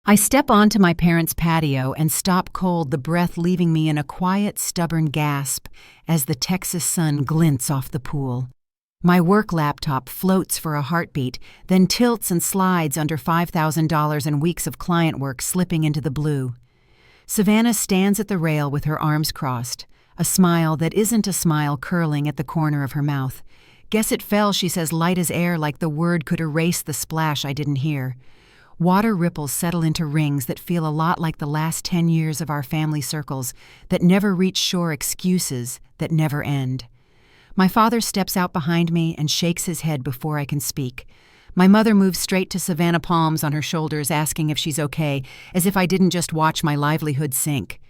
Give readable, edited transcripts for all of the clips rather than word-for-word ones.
I step onto my parents' patio and stop cold, the breath leaving me in a quiet, stubborn gasp as the Texas sun glints off the pool. My work laptop floats for a heartbeat, then tilts and slides under $5,000 in weeks of client work slipping into the blue. Savannah stands at the rail with her arms crossed, a smile that isn't a smile curling at the corner of her mouth. "Guess it fell," she says, light as air, like the word could erase the splash I didn't hear. Water ripples settle into rings that feel a lot like the last 10 years of our family circles that never reach shore, excuses that never end. My father steps out behind me and shakes his head before I can speak. My mother moves straight to Savannah, palms on her shoulders, asking if she's okay, as if I didn't just watch my livelihood sink.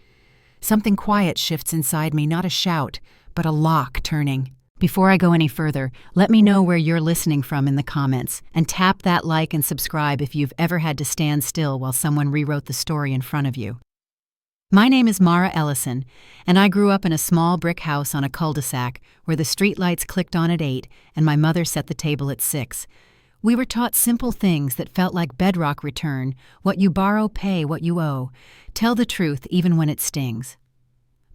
Something quiet shifts inside me, not a shout, but a lock turning. Before I go any further, let me know where you're listening from in the comments, and tap that like and subscribe if you've ever had to stand still while someone rewrote the story in front of you. My name is Mara Ellison, and I grew up in a small brick house on a cul-de-sac where the streetlights clicked on at 8 and my mother set the table at 6. We were taught simple things that felt like bedrock: return what you borrow, pay what you owe, tell the truth even when it stings.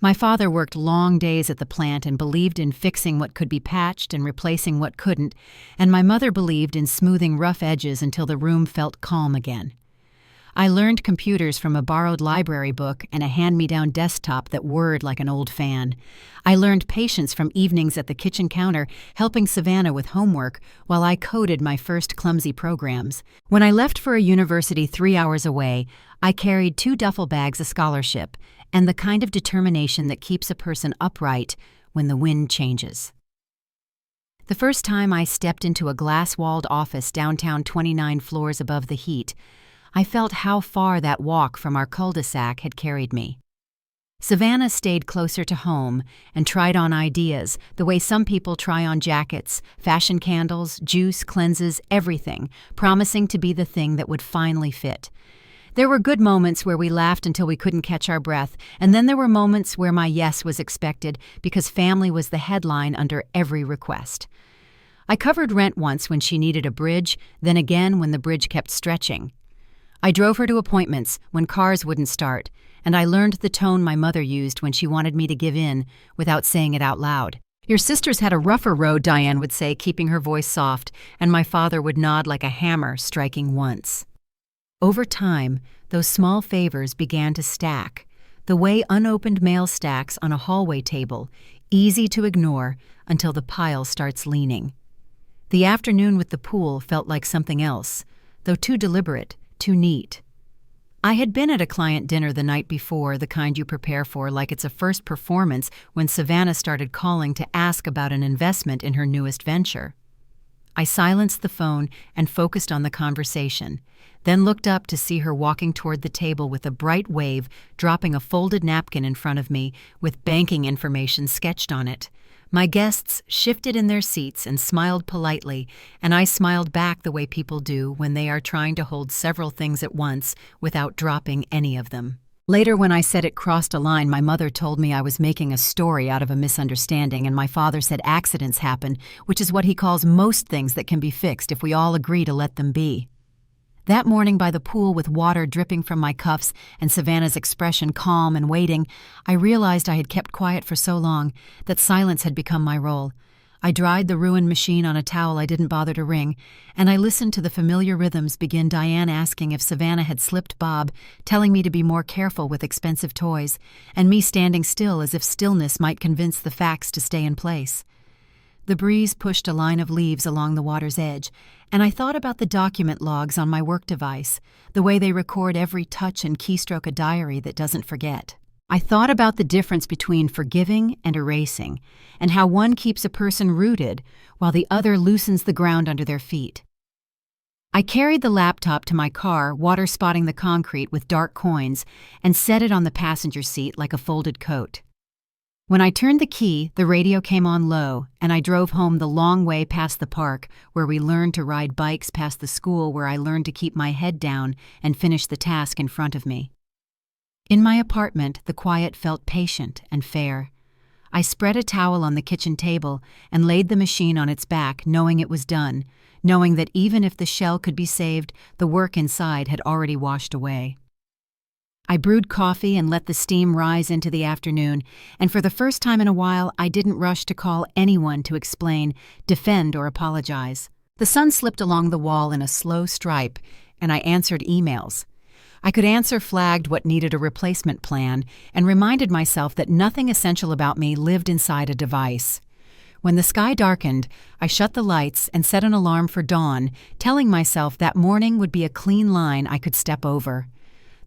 My father worked long days at the plant and believed in fixing what could be patched and replacing what couldn't, and my mother believed in smoothing rough edges until the room felt calm again. I learned computers from a borrowed library book and a hand-me-down desktop that whirred like an old fan. I learned patience from evenings at the kitchen counter, helping Savannah with homework while I coded my first clumsy programs. When I left for a university 3 hours away, I carried 2 duffel bags, a scholarship, and the kind of determination that keeps a person upright when the wind changes. The first time I stepped into a glass-walled office downtown 29 floors above the heat, I felt how far that walk from our cul-de-sac had carried me. Savannah stayed closer to home and tried on ideas, the way some people try on jackets, fashion candles, juice, cleanses, everything, promising to be the thing that would finally fit. There were good moments where we laughed until we couldn't catch our breath, and then there were moments where my yes was expected because family was the headline under every request. I covered rent once when she needed a bridge, then again when the bridge kept stretching. I drove her to appointments when cars wouldn't start, and I learned the tone my mother used when she wanted me to give in without saying it out loud. "Your sister's had a rougher road," Diane would say, keeping her voice soft, and my father would nod like a hammer striking once. Over time, those small favors began to stack, the way unopened mail stacks on a hallway table, easy to ignore until the pile starts leaning. The afternoon with the pool felt like something else, though too deliberate, too neat. I had been at a client dinner the night before, the kind you prepare for like it's a first performance, when Savannah started calling to ask about an investment in her newest venture. I silenced the phone and focused on the conversation, then looked up to see her walking toward the table with a bright wave, dropping a folded napkin in front of me with banking information sketched on it. My guests shifted in their seats and smiled politely, and I smiled back the way people do when they are trying to hold several things at once without dropping any of them. Later, when I said it crossed a line, my mother told me I was making a story out of a misunderstanding, and my father said accidents happen, which is what he calls most things that can be fixed if we all agree to let them be. That morning by the pool, with water dripping from my cuffs and Savannah's expression calm and waiting, I realized I had kept quiet for so long that silence had become my role. I dried the ruined machine on a towel I didn't bother to wring, and I listened to the familiar rhythms begin, Diane asking if Savannah had slipped Bob, telling me to be more careful with expensive toys, and me standing still as if stillness might convince the facts to stay in place. The breeze pushed a line of leaves along the water's edge, and I thought about the document logs on my work device, the way they record every touch and keystroke, a diary that doesn't forget. I thought about the difference between forgiving and erasing, and how one keeps a person rooted while the other loosens the ground under their feet. I carried the laptop to my car, water spotting the concrete with dark coins, and set it on the passenger seat like a folded coat. When I turned the key, the radio came on low, and I drove home the long way past the park where we learned to ride bikes, past the school where I learned to keep my head down and finish the task in front of me. In my apartment, the quiet felt patient and fair. I spread a towel on the kitchen table and laid the machine on its back, knowing it was done, knowing that even if the shell could be saved, the work inside had already washed away. I brewed coffee and let the steam rise into the afternoon, and for the first time in a while, I didn't rush to call anyone to explain, defend, or apologize. The sun slipped along the wall in a slow stripe, and I answered emails. I could answer flagged what needed a replacement plan and reminded myself that nothing essential about me lived inside a device. When the sky darkened, I shut the lights and set an alarm for dawn, telling myself that morning would be a clean line I could step over.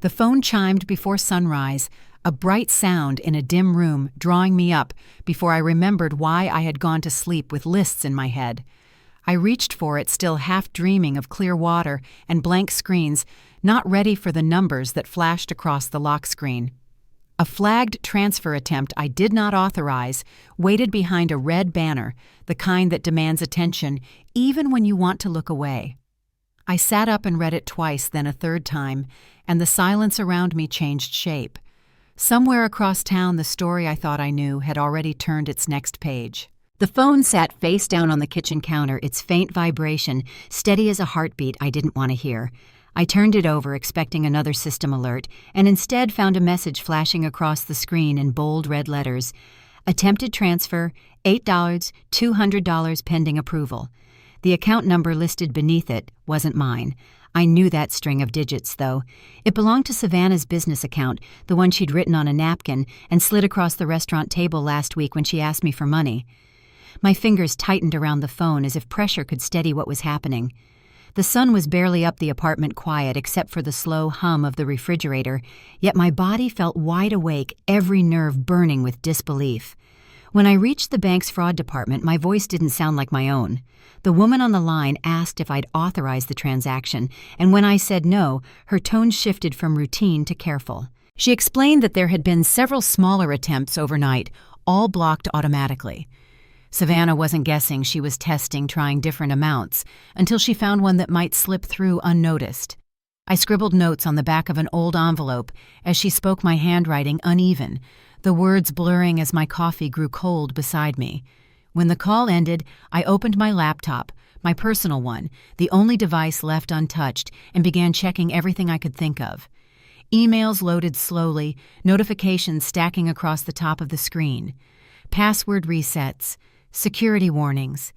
The phone chimed before sunrise, a bright sound in a dim room drawing me up before I remembered why I had gone to sleep with lists in my head. I reached for it, still half dreaming of clear water and blank screens, not ready for the numbers that flashed across the lock screen. A flagged transfer attempt I did not authorize waited behind a red banner, the kind that demands attention even when you want to look away. I sat up and read it twice, then a third time, and the silence around me changed shape. Somewhere across town, the story I thought I knew had already turned its next page. The phone sat face down on the kitchen counter, its faint vibration steady as a heartbeat I didn't want to hear. I turned it over, expecting another system alert, and instead found a message flashing across the screen in bold red letters. Attempted transfer, $8, $200 pending approval. The account number listed beneath it wasn't mine. I knew that string of digits, though. It belonged to Savannah's business account, the one she'd written on a napkin and slid across the restaurant table last week when she asked me for money. My fingers tightened around the phone as if pressure could steady what was happening. The sun was barely up, the apartment quiet except for the slow hum of the refrigerator, yet my body felt wide awake, every nerve burning with disbelief. When I reached the bank's fraud department, my voice didn't sound like my own. The woman on the line asked if I'd authorized the transaction, and when I said no, her tone shifted from routine to careful. She explained that there had been several smaller attempts overnight, all blocked automatically. Savannah wasn't guessing, she was testing, trying different amounts, until she found one that might slip through unnoticed. I scribbled notes on the back of an old envelope as she spoke, my handwriting uneven, the words blurring as my coffee grew cold beside me. When the call ended, I opened my laptop, my personal one, the only device left untouched, and began checking everything I could think of. Emails loaded slowly, notifications stacking across the top of the screen. Password resets. Security warnings,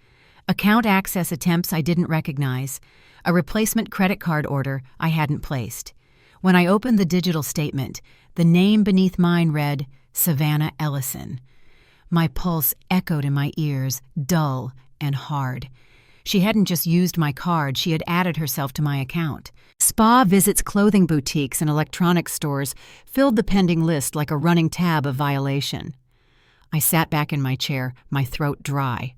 account access attempts I didn't recognize, a replacement credit card order I hadn't placed. When I opened the digital statement, the name beneath mine read, Savannah Ellison. My pulse echoed in my ears, dull and hard. She hadn't just used my card, she had added herself to my account. Spa visits, clothing boutiques, and electronics stores filled the pending list like a running tab of violation. I sat back in my chair, my throat dry.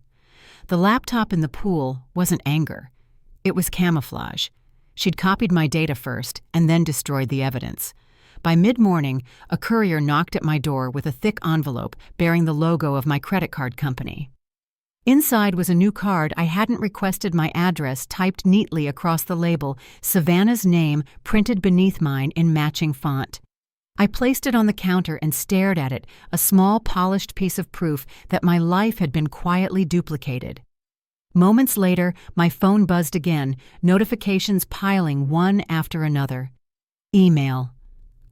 The laptop in the pool wasn't anger. It was camouflage. She'd copied my data first and then destroyed the evidence. By mid-morning, a courier knocked at my door with a thick envelope bearing the logo of my credit card company. Inside was a new card I hadn't requested, my address typed neatly across the label, Savannah's name printed beneath mine in matching font. I placed it on the counter and stared at it, a small polished piece of proof that my life had been quietly duplicated. Moments later, my phone buzzed again, notifications piling one after another. Email,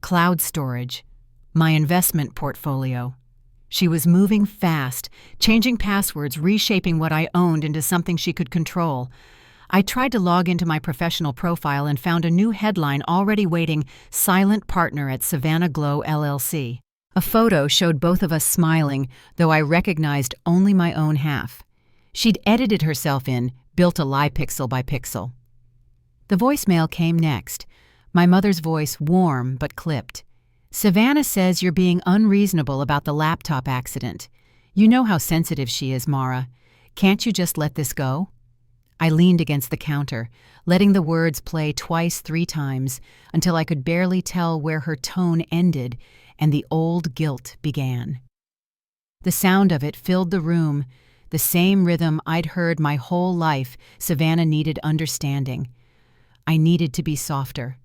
cloud storage, my investment portfolio. She was moving fast, changing passwords, reshaping what I owned into something she could control. I tried to log into my professional profile and found a new headline already waiting, Silent Partner at Savannah Glow LLC. A photo showed both of us smiling, though I recognized only my own half. She'd edited herself in, built a lie pixel by pixel. The voicemail came next, my mother's voice warm but clipped. Savannah says you're being unreasonable about the laptop accident. You know how sensitive she is, Mara. Can't you just let this go? I leaned against the counter, letting the words play twice, 3 times, until I could barely tell where her tone ended and the old guilt began. The sound of it filled the room, the same rhythm I'd heard my whole life. Savannah needed understanding. I needed to be softer.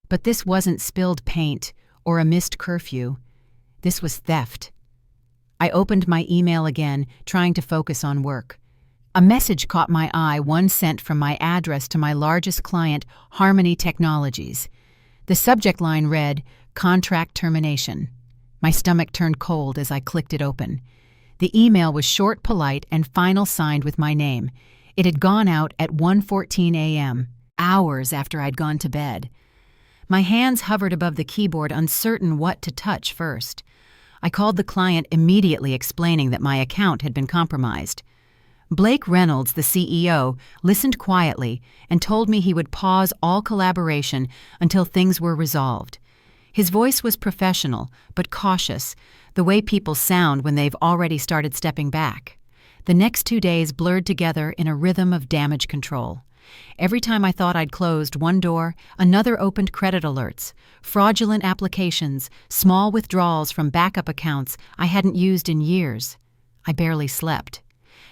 But this wasn't spilled paint or a missed curfew. This was theft. I opened my email again, trying to focus on work. A message caught my eye, one sent from my address to my largest client, Harmony Technologies. The subject line read, "Contract Termination." My stomach turned cold as I clicked it open. The email was short, polite, and final, signed with my name. It had gone out at 1:14 a.m., hours after I'd gone to bed. My hands hovered above the keyboard, uncertain what to touch first. I called the client, immediately explaining that my account had been compromised. Blake Reynolds, the CEO, listened quietly and told me he would pause all collaboration until things were resolved. His voice was professional, but cautious, the way people sound when they've already started stepping back. The next 2 days blurred together in a rhythm of damage control. Every time I thought I'd closed one door, another opened credit alerts, fraudulent applications, small withdrawals from backup accounts I hadn't used in years. I barely slept.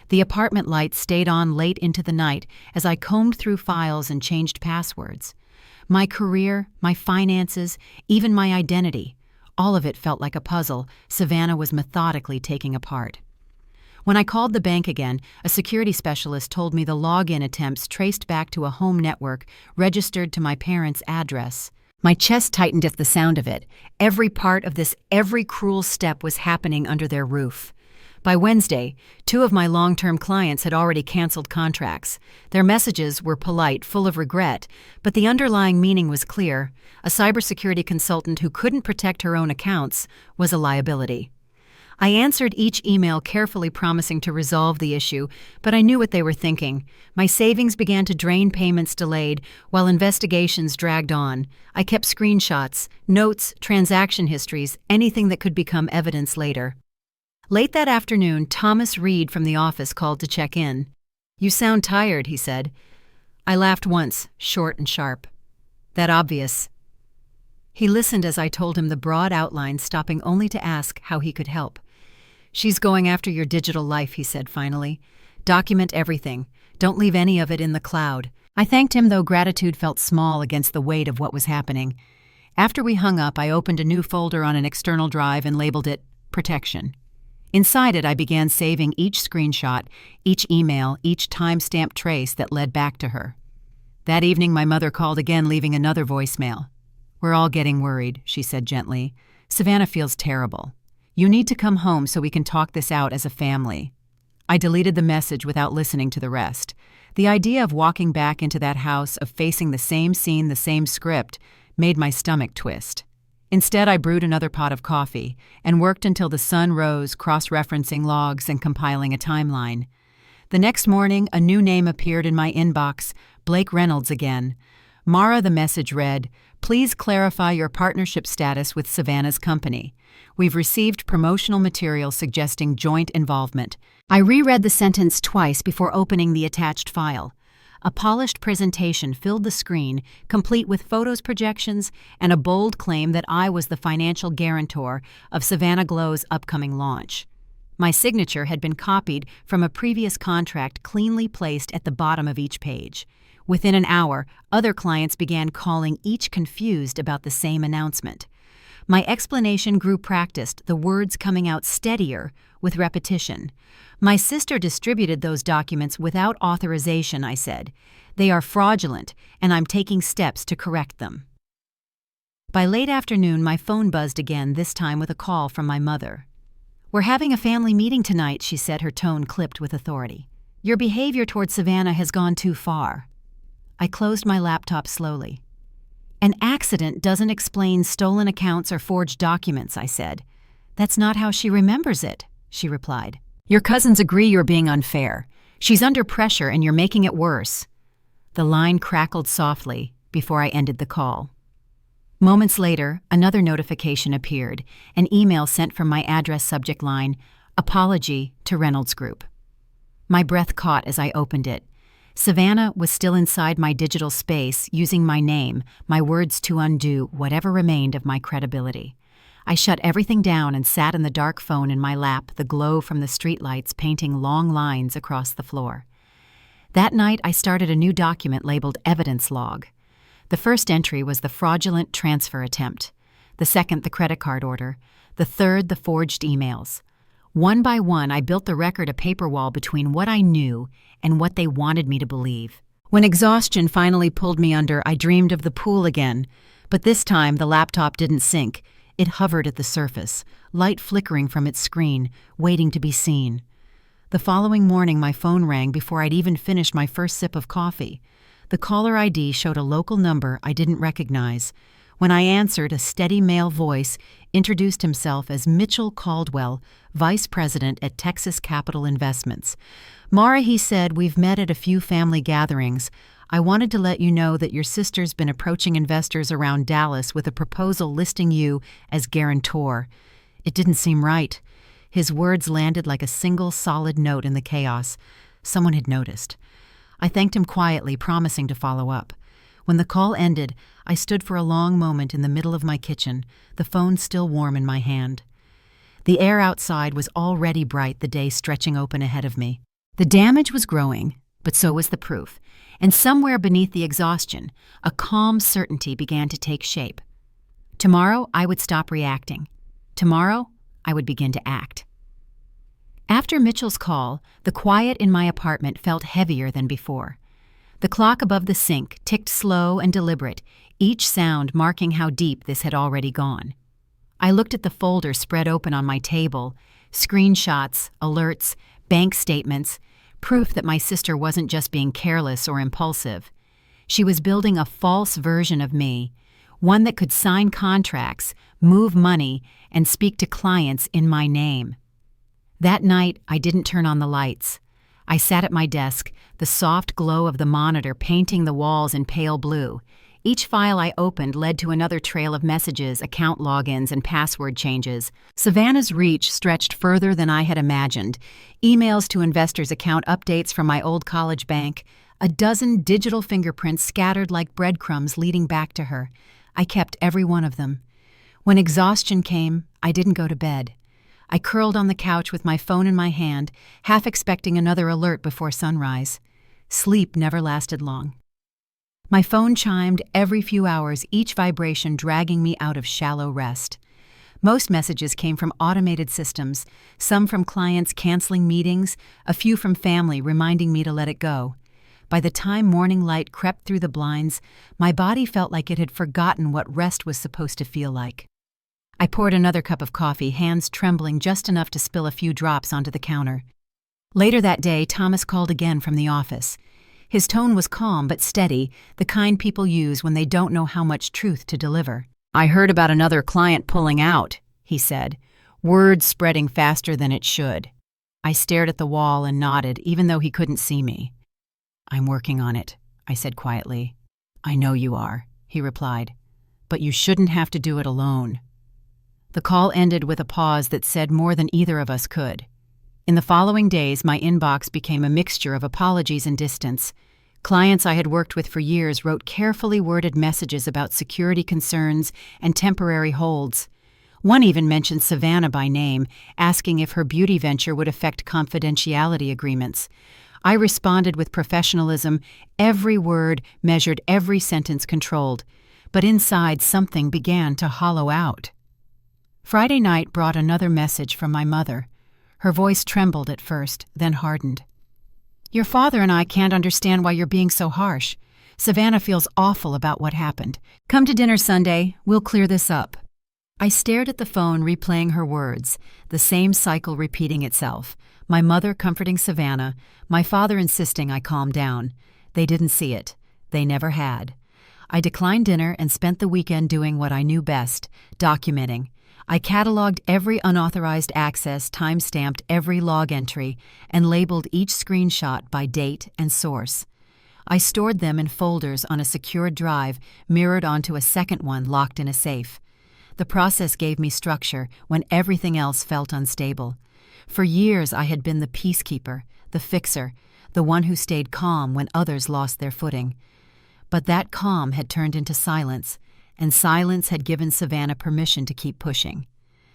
The apartment lights stayed on late into the night as I combed through files and changed passwords. My career, my finances, even my identity, all of it felt like a puzzle Savannah was methodically taking apart. When I called the bank again, a security specialist told me the login attempts traced back to a home network registered to my parents' address. My chest tightened at the sound of it. Every part of this, every cruel step was happening under their roof. By Wednesday, 2 of my long-term clients had already canceled contracts. Their messages were polite, full of regret, but the underlying meaning was clear. A cybersecurity consultant who couldn't protect her own accounts was a liability. I answered each email carefully, promising to resolve the issue, but I knew what they were thinking. My savings began to drain, payments delayed, while investigations dragged on. I kept screenshots, notes, transaction histories, anything that could become evidence later. Late that afternoon, Thomas Reed from the office called to check in. "You sound tired," he said. I laughed once, short and sharp. "That obvious?" He listened as I told him the broad outline, stopping only to ask how he could help. "She's going after your digital life," he said finally. "Document everything. Don't leave any of it in the cloud." I thanked him, though gratitude felt small against the weight of what was happening. After we hung up, I opened a new folder on an external drive and labeled it Protection. Inside it, I began saving each screenshot, each email, each time-stamped trace that led back to her. That evening, my mother called again, leaving another voicemail. "We're all getting worried," she said gently. "Savannah feels terrible. You need to come home so we can talk this out as a family." I deleted the message without listening to the rest. The idea of walking back into that house, of facing the same scene, the same script, made my stomach twist. Instead, I brewed another pot of coffee and worked until the sun rose, cross-referencing logs and compiling a timeline. The next morning, a new name appeared in my inbox, Blake Reynolds again. Mara, the message read, "Please clarify your partnership status with Savannah's company. We've received promotional material suggesting joint involvement." I reread the sentence twice before opening the attached file. A polished presentation filled the screen, complete with photos, projections, and a bold claim that I was the financial guarantor of Savannah Glow's upcoming launch. My signature had been copied from a previous contract, cleanly placed at the bottom of each page. Within an hour, other clients began calling, each confused about the same announcement. My explanation grew practiced, the words coming out steadier with repetition. "My sister distributed those documents without authorization," I said. "They are fraudulent, and I'm taking steps to correct them." By late afternoon, my phone buzzed again, this time with a call from my mother. "We're having a family meeting tonight," she said, her tone clipped with authority. "Your behavior toward Savannah has gone too far." I closed my laptop slowly. "An accident doesn't explain stolen accounts or forged documents," I said. "That's not how she remembers it," she replied. "Your cousins agree you're being unfair. She's under pressure and you're making it worse." The line crackled softly before I ended the call. Moments later, another notification appeared, an email sent from my address subject line, "Apology to Reynolds Group." My breath caught as I opened it. Savannah was still inside my digital space, using my name, my words to undo whatever remained of my credibility. I shut everything down and sat in the dark phone in my lap, the glow from the streetlights painting long lines across the floor. That night, I started a new document labeled Evidence Log. The first entry was the fraudulent transfer attempt, the second the credit card order, the third the forged emails. One by one, I built the record a paper wall between what I knew and what they wanted me to believe. When exhaustion finally pulled me under, I dreamed of the pool again, but this time the laptop didn't sink. It hovered at the surface, light flickering from its screen, waiting to be seen. The following morning, my phone rang before I'd even finished my first sip of coffee. The caller ID showed a local number I didn't recognize. When I answered, a steady male voice introduced himself as Mitchell Caldwell, Vice President at Texas Capital Investments. "Mara," he said, "we've met at a few family gatherings. I wanted to let you know that your sister's been approaching investors around Dallas with a proposal listing you as guarantor." It didn't seem right. His words landed like a single solid note in the chaos. Someone had noticed. I thanked him quietly, promising to follow up. When the call ended, I stood for a long moment in the middle of my kitchen, the phone still warm in my hand. The air outside was already bright, the day stretching open ahead of me. The damage was growing, but so was the proof. And somewhere beneath the exhaustion, a calm certainty began to take shape. Tomorrow, I would stop reacting. Tomorrow, I would begin to act. After Mitchell's call, the quiet in my apartment felt heavier than before. The clock above the sink ticked slow and deliberate, each sound marking how deep this had already gone. I looked at the folder spread open on my table, screenshots, alerts, bank statements, proof that my sister wasn't just being careless or impulsive. She was building a false version of me, one that could sign contracts, move money, and speak to clients in my name. That night, I didn't turn on the lights. I sat at my desk, the soft glow of the monitor painting the walls in pale blue. Each file I opened led to another trail of messages, account logins, and password changes. Savannah's reach stretched further than I had imagined. Emails to investors' account updates from my old college bank, a dozen digital fingerprints scattered like breadcrumbs leading back to her. I kept every one of them. When exhaustion came, I didn't go to bed. I curled on the couch with my phone in my hand, half expecting another alert before sunrise. Sleep never lasted long. My phone chimed every few hours, each vibration dragging me out of shallow rest. Most messages came from automated systems, some from clients canceling meetings, a few from family reminding me to let it go. By the time morning light crept through the blinds, my body felt like it had forgotten what rest was supposed to feel like. I poured another cup of coffee, hands trembling just enough to spill a few drops onto the counter. Later that day, Thomas called again from the office. His tone was calm but steady, the kind people use when they don't know how much truth to deliver. "I heard about another client pulling out," he said, words spreading faster than it should. I stared at the wall and nodded, even though he couldn't see me. "I'm working on it," I said quietly. "I know you are," he replied, "but you shouldn't have to do it alone." The call ended with a pause that said more than either of us could. In the following days, my inbox became a mixture of apologies and distance. Clients I had worked with for years wrote carefully worded messages about security concerns and temporary holds. One even mentioned Savannah by name, asking if her beauty venture would affect confidentiality agreements. I responded with professionalism, every word measured, every sentence controlled. But inside, something began to hollow out. Friday night brought another message from my mother. Her voice trembled at first, then hardened. "Your father and I can't understand why you're being so harsh. Savannah feels awful about what happened. Come to dinner Sunday, we'll clear this up." I stared at the phone, replaying her words, the same cycle repeating itself. My mother comforting Savannah, my father insisting I calm down. They didn't see it. They never had. I declined dinner and spent the weekend doing what I knew best, documenting. I cataloged every unauthorized access, time-stamped every log entry, and labeled each screenshot by date and source. I stored them in folders on a secured drive, mirrored onto a second one locked in a safe. The process gave me structure when everything else felt unstable. For years I had been the peacekeeper, the fixer, the one who stayed calm when others lost their footing. But that calm had turned into silence, and silence had given Savannah permission to keep pushing.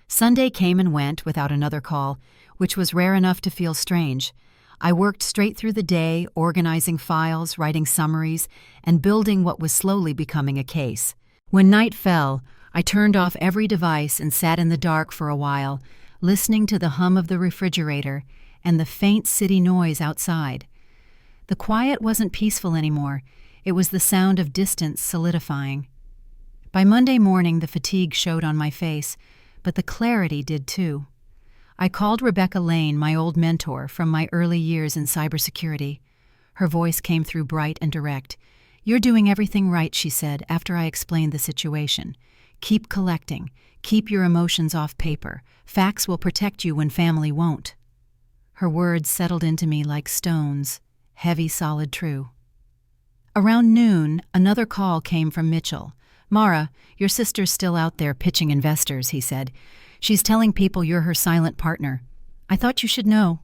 Sunday came and went without another call, which was rare enough to feel strange. I worked straight through the day, organizing files, writing summaries, and building what was slowly becoming a case. When night fell, I turned off every device and sat in the dark for a while, listening to the hum of the refrigerator and the faint city noise outside. The quiet wasn't peaceful anymore. It was the sound of distance solidifying. By Monday morning, the fatigue showed on my face, but the clarity did too. I called Rebecca Lane, my old mentor from my early years in cybersecurity. Her voice came through bright and direct. "You're doing everything right," she said after I explained the situation. "Keep collecting. Keep your emotions off paper. Facts will protect you when family won't." Her words settled into me like stones, heavy, solid, true. Around noon, another call came from Mitchell. "Mara, your sister's still out there pitching investors," he said. "She's telling people you're her silent partner. I thought you should know."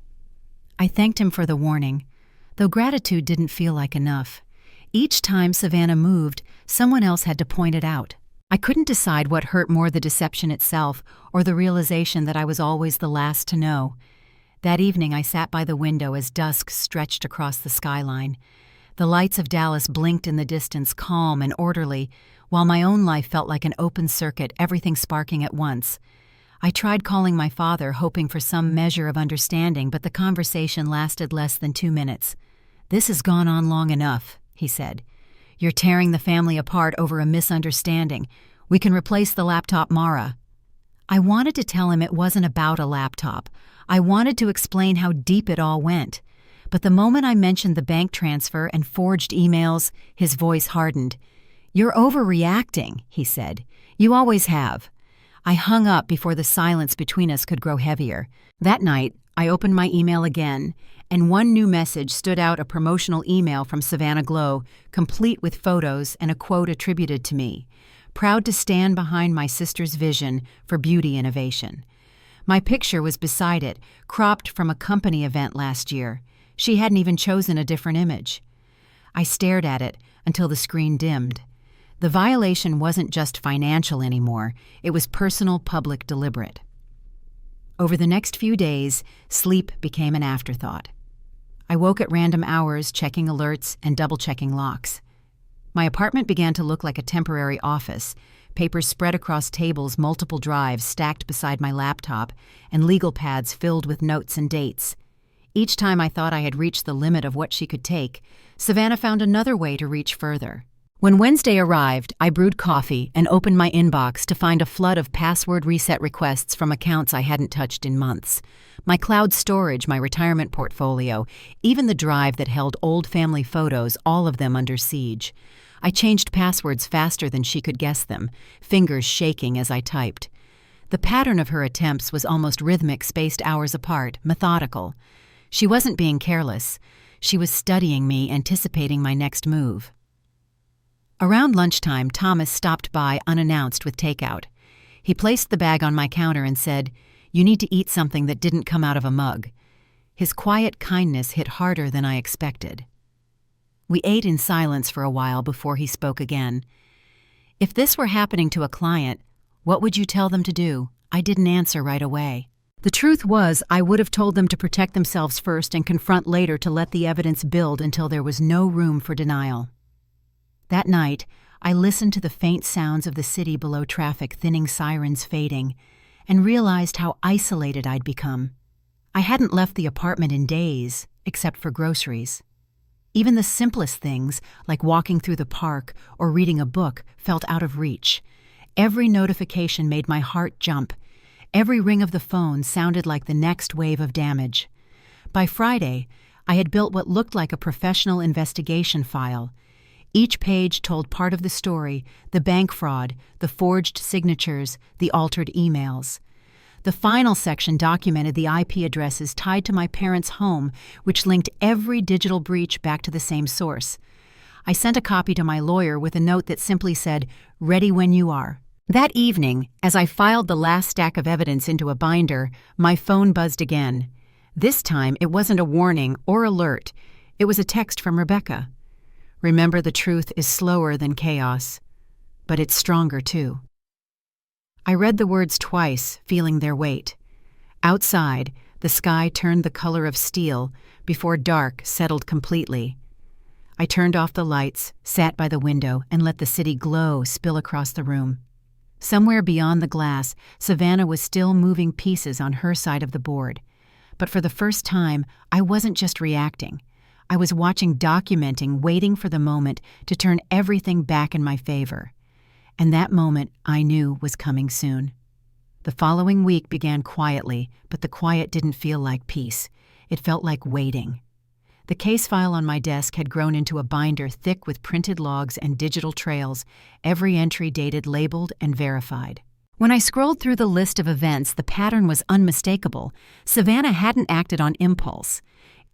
I thanked him for the warning, though gratitude didn't feel like enough. Each time Savannah moved, someone else had to point it out. I couldn't decide what hurt more, the deception itself or the realization that I was always the last to know. That evening I sat by the window as dusk stretched across the skyline. The lights of Dallas blinked in the distance, calm and orderly, while my own life felt like an open circuit, everything sparking at once. I tried calling my father, hoping for some measure of understanding, but the conversation lasted less than 2 minutes. "This has gone on long enough," he said. "You're tearing the family apart over a misunderstanding. We can replace the laptop, Mara." I wanted to tell him it wasn't about a laptop. I wanted to explain how deep it all went. But the moment I mentioned the bank transfer and forged emails, his voice hardened. "You're overreacting," he said. "You always have." I hung up before the silence between us could grow heavier. That night, I opened my email again, and one new message stood out, a promotional email from Savannah Glow, complete with photos and a quote attributed to me. "Proud to stand behind my sister's vision for beauty innovation." My picture was beside it, cropped from a company event last year. She hadn't even chosen a different image. I stared at it until the screen dimmed. The violation wasn't just financial anymore. It was personal, public, deliberate. Over the next few days, sleep became an afterthought. I woke at random hours, checking alerts and double-checking locks. My apartment began to look like a temporary office, papers spread across tables, multiple drives stacked beside my laptop, and legal pads filled with notes and dates. Each time I thought I had reached the limit of what she could take, Savannah found another way to reach further. When Wednesday arrived, I brewed coffee and opened my inbox to find a flood of password reset requests from accounts I hadn't touched in months. My cloud storage, my retirement portfolio, even the drive that held old family photos, all of them under siege. I changed passwords faster than she could guess them, fingers shaking as I typed. The pattern of her attempts was almost rhythmic, spaced hours apart, methodical. She wasn't being careless. She was studying me, anticipating my next move. Around lunchtime, Thomas stopped by unannounced with takeout. He placed the bag on my counter and said, "You need to eat something that didn't come out of a mug." His quiet kindness hit harder than I expected. We ate in silence for a while before he spoke again. "If this were happening to a client, what would you tell them to do?" I didn't answer right away. The truth was, I would have told them to protect themselves first and confront later, to let the evidence build until there was no room for denial. That night, I listened to the faint sounds of the city below, traffic thinning, sirens fading, and realized how isolated I'd become. I hadn't left the apartment in days, except for groceries. Even the simplest things, like walking through the park or reading a book, felt out of reach. Every notification made my heart jump. Every ring of the phone sounded like the next wave of damage. By Friday, I had built what looked like a professional investigation file. Each page told part of the story: the bank fraud, the forged signatures, the altered emails. The final section documented the IP addresses tied to my parents' home, which linked every digital breach back to the same source. I sent a copy to my lawyer with a note that simply said, "Ready when you are." That evening, as I filed the last stack of evidence into a binder, my phone buzzed again. This time, it wasn't a warning or alert. It was a text from Rebecca. "Remember, the truth is slower than chaos, but it's stronger too." I read the words twice, feeling their weight. Outside, the sky turned the color of steel before dark settled completely. I turned off the lights, sat by the window, and let the city glow spill across the room. Somewhere beyond the glass, Savannah was still moving pieces on her side of the board. But for the first time, I wasn't just reacting. I was watching, documenting, waiting for the moment to turn everything back in my favor. And that moment, I knew, was coming soon. The following week began quietly, but the quiet didn't feel like peace. It felt like waiting. The case file on my desk had grown into a binder thick with printed logs and digital trails, every entry dated, labeled, and verified. When I scrolled through the list of events, the pattern was unmistakable. Savannah hadn't acted on impulse.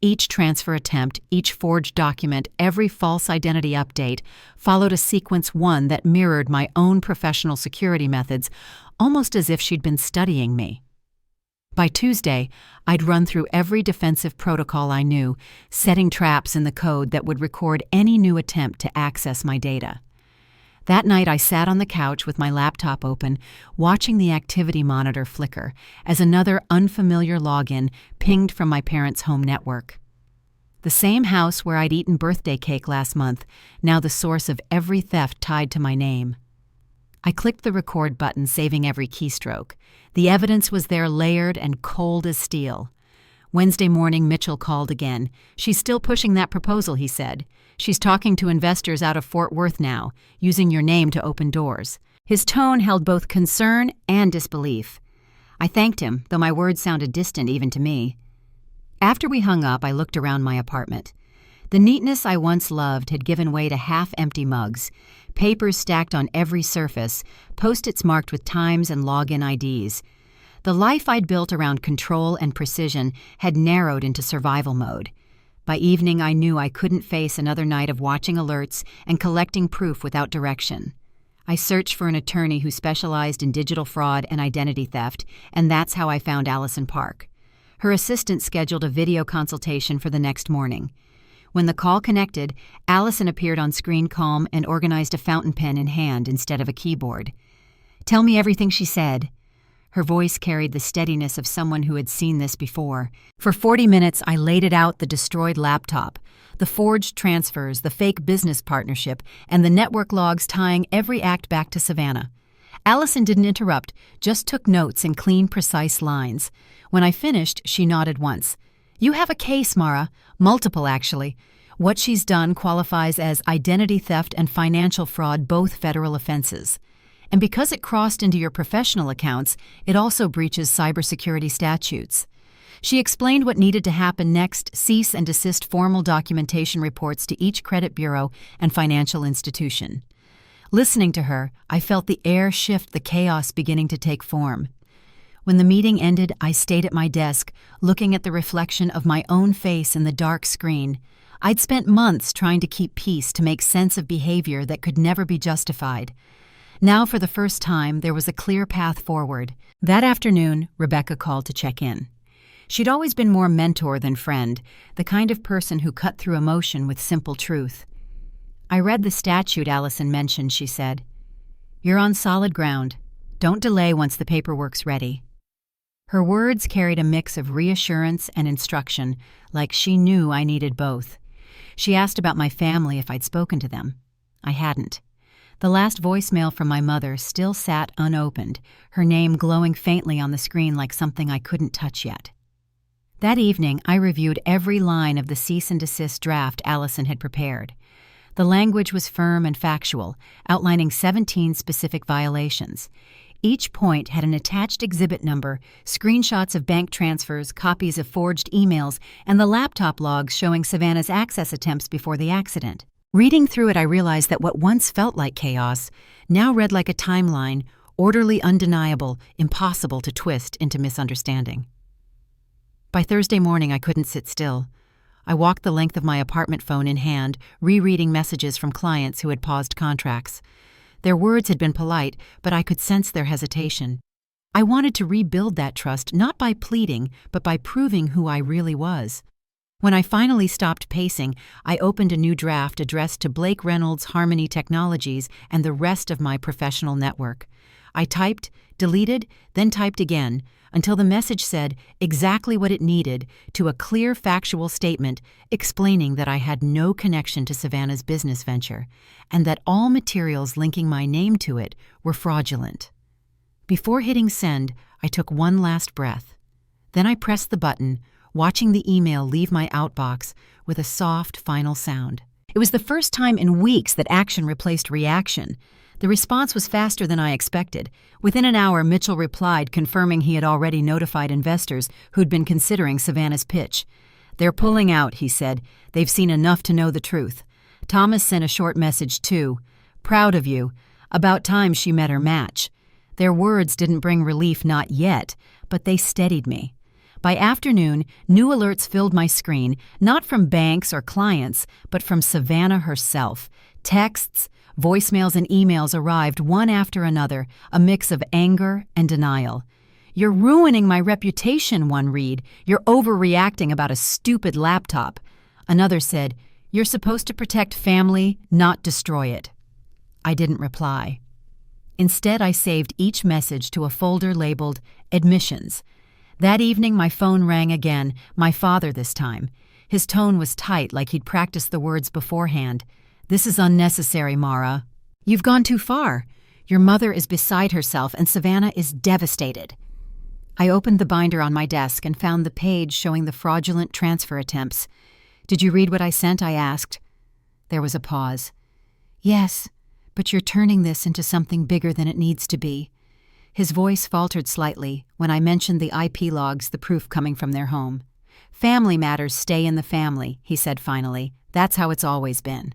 Each transfer attempt, each forged document, every false identity update followed a sequence one that mirrored my own professional security methods, almost as if she'd been studying me. By Tuesday, I'd run through every defensive protocol I knew, setting traps in the code that would record any new attempt to access my data. That night, I sat on the couch with my laptop open, watching the activity monitor flicker as another unfamiliar login pinged from my parents' home network. The same house where I'd eaten birthday cake last month, now the source of every theft tied to my name. I clicked the record button, saving every keystroke. The evidence was there, layered and cold as steel. Wednesday morning, Mitchell called again. "She's still pushing that proposal," he said. "She's talking to investors out of Fort Worth now, using your name to open doors." His tone held both concern and disbelief. I thanked him, though my words sounded distant even to me. After we hung up, I looked around my apartment. The neatness I once loved had given way to half-empty mugs, papers stacked on every surface, post-its marked with times and login IDs. The life I'd built around control and precision had narrowed into survival mode. By evening, I knew I couldn't face another night of watching alerts and collecting proof without direction. I searched for an attorney who specialized in digital fraud and identity theft, and that's how I found Ellison Park. Her assistant scheduled a video consultation for the next morning. When the call connected, Ellison appeared on screen calm and organized a fountain pen in hand instead of a keyboard. "Tell me everything," she said. Her voice carried the steadiness of someone who had seen this before. For 40 minutes, I laid it out: the destroyed laptop, the forged transfers, the fake business partnership, and the network logs tying every act back to Savannah. Ellison didn't interrupt, just took notes in clean, precise lines. When I finished, she nodded once. "You have a case, Mara. Multiple, actually. What she's done qualifies as identity theft and financial fraud, both federal offenses. And because it crossed into your professional accounts, it also breaches cybersecurity statutes." She explained what needed to happen next: cease and desist formal documentation reports to each credit bureau and financial institution. Listening to her, I felt the air shift, the chaos beginning to take form. When the meeting ended, I stayed at my desk, looking at the reflection of my own face in the dark screen. I'd spent months trying to keep peace, to make sense of behavior that could never be justified. Now, for the first time, there was a clear path forward. That afternoon, Rebecca called to check in. She'd always been more mentor than friend, the kind of person who cut through emotion with simple truth. "I read the statute Ellison mentioned," she said. "You're on solid ground. Don't delay once the paperwork's ready." Her words carried a mix of reassurance and instruction, like she knew I needed both. She asked about my family, if I'd spoken to them. I hadn't. The last voicemail from my mother still sat unopened, her name glowing faintly on the screen like something I couldn't touch yet. That evening, I reviewed every line of the cease and desist draft Ellison had prepared. The language was firm and factual, outlining 17 specific violations. Each point had an attached exhibit number, screenshots of bank transfers, copies of forged emails, and the laptop logs showing Savannah's access attempts before the accident. Reading through it, I realized that what once felt like chaos now read like a timeline, orderly, undeniable, impossible to twist into misunderstanding. By Thursday morning, I couldn't sit still. I walked the length of my apartment, phone in hand, rereading messages from clients who had paused contracts. Their words had been polite, but I could sense their hesitation. I wanted to rebuild that trust, not by pleading, but by proving who I really was. When I finally stopped pacing, I opened a new draft addressed to Blake Reynolds, Harmony Technologies, and the rest of my professional network. I typed, deleted, then typed again, until the message said exactly what it needed, to a clear factual statement explaining that I had no connection to Savannah's business venture, and that all materials linking my name to it were fraudulent. Before hitting send, I took one last breath. Then I pressed the button, watching the email leave my outbox with a soft, final sound. It was the first time in weeks that action replaced reaction. The response was faster than I expected. Within an hour, Mitchell replied, confirming he had already notified investors who'd been considering Savannah's pitch. "They're pulling out," he said. "They've seen enough to know the truth." Thomas sent a short message too. "Proud of you. About time she met her match." Their words didn't bring relief, not yet, but they steadied me. By afternoon, new alerts filled my screen, not from banks or clients, but from Savannah herself. Texts, voicemails, and emails arrived one after another, a mix of anger and denial. "You're ruining my reputation," one read. "You're overreacting about a stupid laptop." Another said, "You're supposed to protect family, not destroy it." I didn't reply. Instead, I saved each message to a folder labeled Admissions. That evening, my phone rang again, my father this time. His tone was tight, like he'd practiced the words beforehand. "This is unnecessary, Mara. You've gone too far. Your mother is beside herself and Savannah is devastated." I opened the binder on my desk and found the page showing the fraudulent transfer attempts. "Did you read what I sent?" I asked. There was a pause. "Yes, but you're turning this into something bigger than it needs to be." His voice faltered slightly when I mentioned the IP logs, the proof coming from their home. "Family matters stay in the family," he said finally. "That's how it's always been."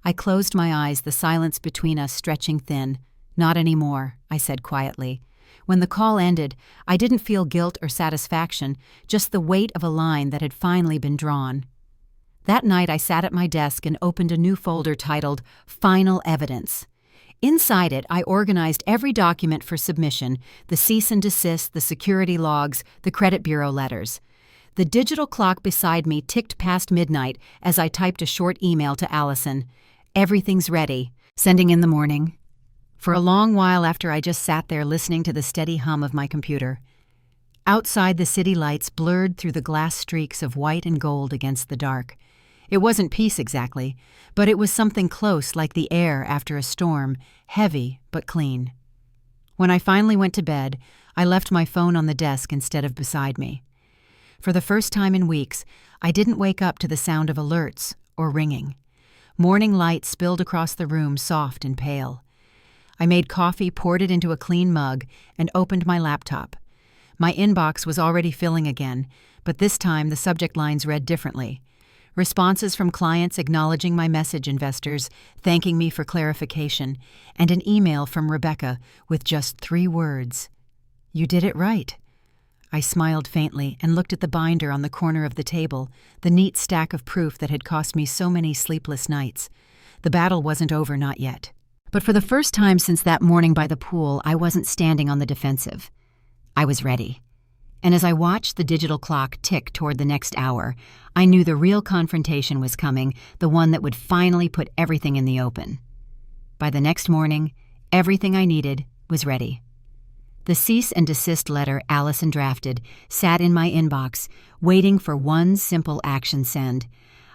I closed my eyes, the silence between us stretching thin. "Not anymore," I said quietly. When the call ended, I didn't feel guilt or satisfaction, just the weight of a line that had finally been drawn. That night I sat at my desk and opened a new folder titled Final Evidence. Inside it, I organized every document for submission: the cease and desist, the security logs, the credit bureau letters. The digital clock beside me ticked past midnight as I typed a short email to Ellison. "Everything's ready. Sending in the morning." For a long while after, I just sat there listening to the steady hum of my computer. Outside, the city lights blurred through the glass streaks of white and gold against the dark. It wasn't peace exactly, but it was something close, like the air after a storm, heavy but clean. When I finally went to bed, I left my phone on the desk instead of beside me. For the first time in weeks, I didn't wake up to the sound of alerts or ringing. Morning light spilled across the room, soft and pale. I made coffee, poured it into a clean mug, and opened my laptop. My inbox was already filling again, but this time the subject lines read differently. Responses from clients acknowledging my message, investors thanking me for clarification, and an email from Rebecca with just 3 words. "You did it right." I smiled faintly and looked at the binder on the corner of the table, the neat stack of proof that had cost me so many sleepless nights. The battle wasn't over, not yet. But for the first time since that morning by the pool, I wasn't standing on the defensive. I was ready. And as I watched the digital clock tick toward the next hour, I knew the real confrontation was coming, the one that would finally put everything in the open. By the next morning, everything I needed was ready. The cease and desist letter Ellison drafted sat in my inbox, waiting for one simple action send.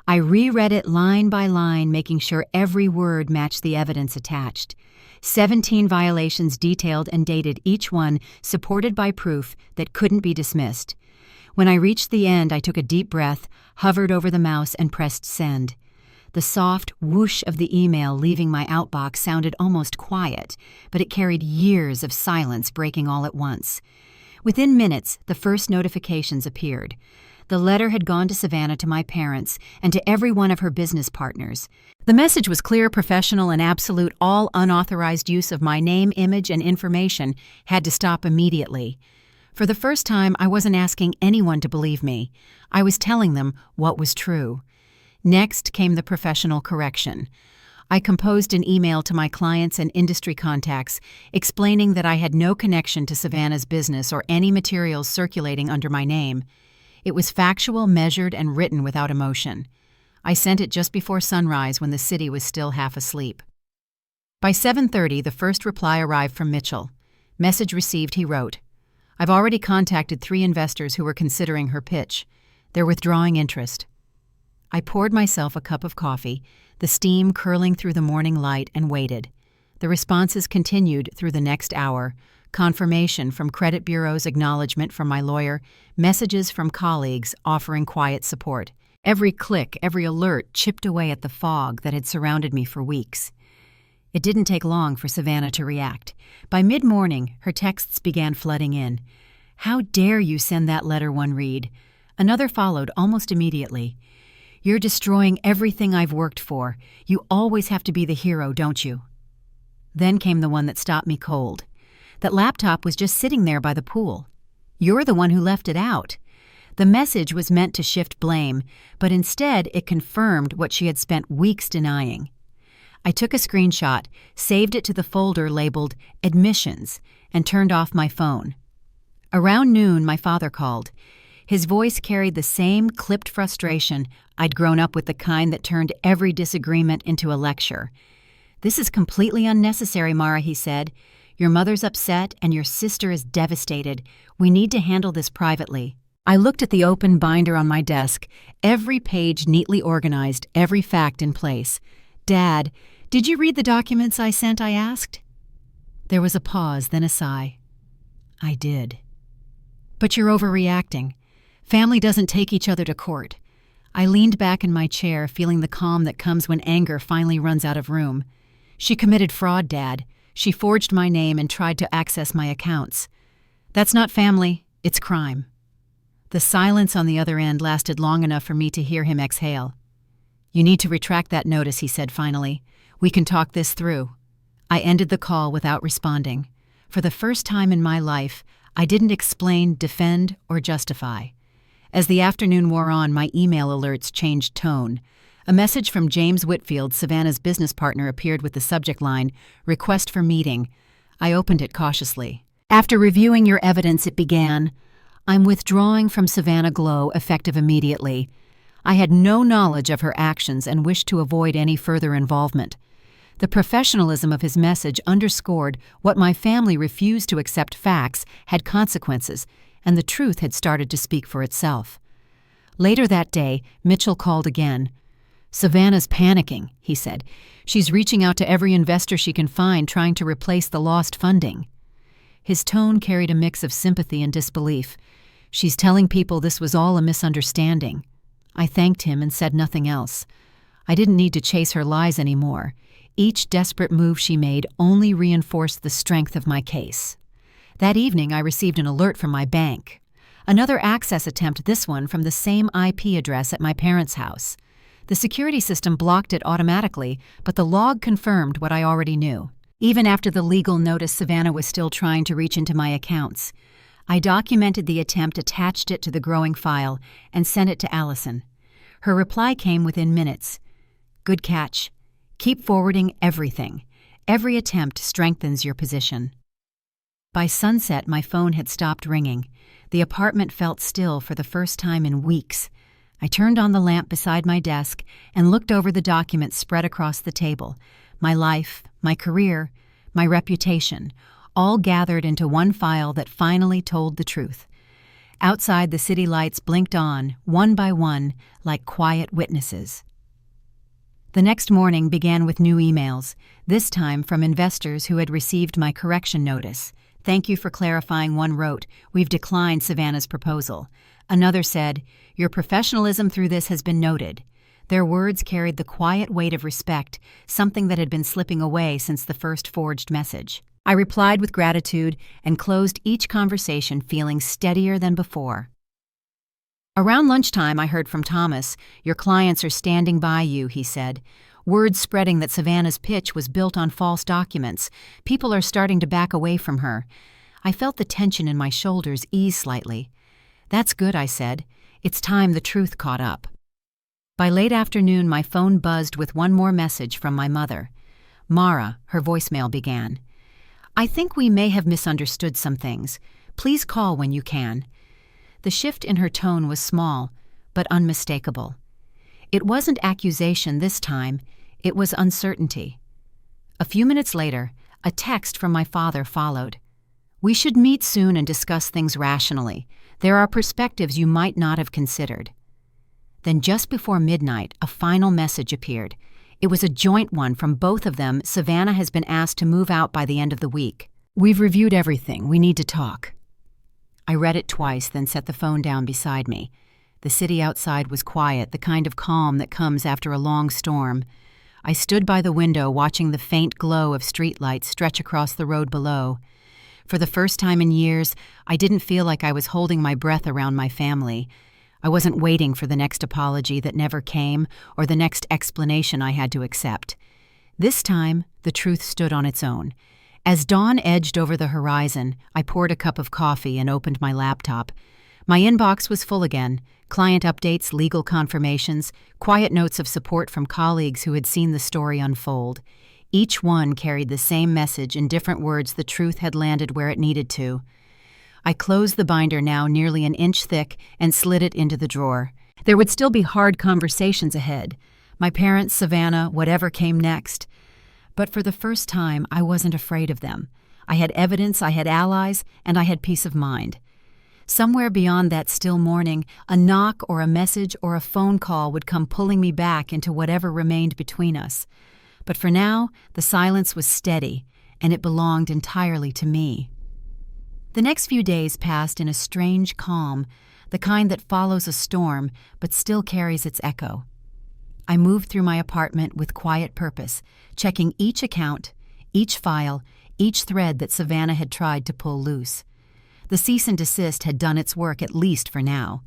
I reread it line by line, making sure every word matched the evidence attached. 17 violations detailed and dated, each one supported by proof that couldn't be dismissed. When I reached the end, I took a deep breath, hovered over the mouse, and pressed send. The soft whoosh of the email leaving my outbox sounded almost quiet, but it carried years of silence breaking all at once. Within minutes, the first notifications appeared. The letter had gone to Savannah, to my parents, and to every one of her business partners. The message was clear, professional, and absolute. All unauthorized use of my name, image, and information had to stop immediately. For the first time, I wasn't asking anyone to believe me. I was telling them what was true. Next came the professional correction. I composed an email to my clients and industry contacts explaining that I had no connection to Savannah's business or any materials circulating under my name. It was factual, measured, and written without emotion. I sent it just before sunrise when the city was still half asleep. By 7:30, the first reply arrived from Mitchell. Message received, he wrote. "I've already contacted 3 investors who were considering her pitch. They're withdrawing interest." I poured myself a cup of coffee, the steam curling through the morning light, and waited. The responses continued through the next hour, confirmation from credit bureaus, acknowledgement from my lawyer, messages from colleagues offering quiet support. Every click, every alert chipped away at the fog that had surrounded me for weeks. It didn't take long for Savannah to react. By mid-morning, her texts began flooding in. "How dare you send that letter," one read. Another followed almost immediately. "You're destroying everything I've worked for. You always have to be the hero, don't you?" Then came the one that stopped me cold. That laptop was just sitting there by the pool. "You're the one who left it out." The message was meant to shift blame, but instead it confirmed what she had spent weeks denying. I took a screenshot, saved it to the folder labeled Admissions, and turned off my phone. Around noon, my father called. His voice carried the same clipped frustration. I'd grown up with, the kind that turned every disagreement into a lecture. "This is completely unnecessary, Mara," he said. "Your mother's upset and your sister is devastated. We need to handle this privately." I looked at the open binder on my desk, every page neatly organized, every fact in place. "Dad, did you read the documents I sent?" I asked. There was a pause, then a sigh. "I did." "But you're overreacting. Family doesn't take each other to court." I leaned back in my chair, feeling the calm that comes when anger finally runs out of room. "She committed fraud, Dad. She forged my name and tried to access my accounts. That's not family, it's crime." The silence on the other end lasted long enough for me to hear him exhale. "You need to retract that notice," he said finally. "We can talk this through." I ended the call without responding. For the first time in my life, I didn't explain, defend, or justify. As the afternoon wore on, my email alerts changed tone. A message from James Whitfield, Savannah's business partner, appeared with the subject line, "Request for meeting." I opened it cautiously. "After reviewing your evidence," it began, "I'm withdrawing from Savannah Glow, effective immediately." I had no knowledge of her actions and wished to avoid any further involvement. The professionalism of his message underscored what my family refused to accept: facts had consequences, and the truth had started to speak for itself. Later that day, Mitchell called again. "Savannah's panicking," he said. "She's reaching out to every investor she can find, trying to replace the lost funding." His tone carried a mix of sympathy and disbelief. "She's telling people this was all a misunderstanding." I thanked him and said nothing else. I didn't need to chase her lies anymore. Each desperate move she made only reinforced the strength of my case. That evening, I received an alert from my bank. Another access attempt, this one from the same IP address at my parents' house. The security system blocked it automatically, but the log confirmed what I already knew. Even after the legal notice, Savannah was still trying to reach into my accounts. I documented the attempt, attached it to the growing file, and sent it to Ellison. Her reply came within minutes. "Good catch. Keep forwarding everything. Every attempt strengthens your position." By sunset, my phone had stopped ringing. The apartment felt still for the first time in weeks. I turned on the lamp beside my desk and looked over the documents spread across the table. My life, my career, my reputation, all gathered into one file that finally told the truth. Outside, the city lights blinked on, one by one, like quiet witnesses. The next morning began with new emails, this time from investors who had received my correction notice. "Thank you for clarifying," one wrote. "We've declined Savannah's proposal." Another said, "Your professionalism through this has been noted." Their words carried the quiet weight of respect, something that had been slipping away since the first forged message. I replied with gratitude and closed each conversation feeling steadier than before. Around lunchtime, I heard from Thomas. "Your clients are standing by you," he said. Words spreading that Savannah's pitch was built on false documents. People are starting to back away from her. I felt the tension in my shoulders ease slightly. "That's good," I said. "It's time the truth caught up." By late afternoon, my phone buzzed with one more message from my mother. "Mara," her voicemail began. "I think we may have misunderstood some things. Please call when you can." The shift in her tone was small, but unmistakable. It wasn't accusation this time, it was uncertainty. A few minutes later, a text from my father followed. "We should meet soon and discuss things rationally. There are perspectives you might not have considered." Then just before midnight, a final message appeared. It was a joint one from both of them. "Savannah has been asked to move out by the end of the week." "We've reviewed everything. We need to talk." I read it twice, then set the phone down beside me. The city outside was quiet, the kind of calm that comes after a long storm. I stood by the window watching the faint glow of streetlights stretch across the road below. For the first time in years, I didn't feel like I was holding my breath around my family. I wasn't waiting for the next apology that never came or the next explanation I had to accept. This time, the truth stood on its own. As dawn edged over the horizon, I poured a cup of coffee and opened my laptop. My inbox was full again: client updates, legal confirmations, quiet notes of support from colleagues who had seen the story unfold. Each one carried the same message in different words. The truth had landed where it needed to. I closed the binder, now nearly an inch thick, and slid it into the drawer. There would still be hard conversations ahead. My parents, Savannah, whatever came next. But for the first time, I wasn't afraid of them. I had evidence, I had allies, and I had peace of mind. Somewhere beyond that still morning, a knock or a message or a phone call would come pulling me back into whatever remained between us. But for now, the silence was steady, and it belonged entirely to me. The next few days passed in a strange calm, the kind that follows a storm but still carries its echo. I moved through my apartment with quiet purpose, checking each account, each file, each thread that Savannah had tried to pull loose. The cease and desist had done its work, at least for now.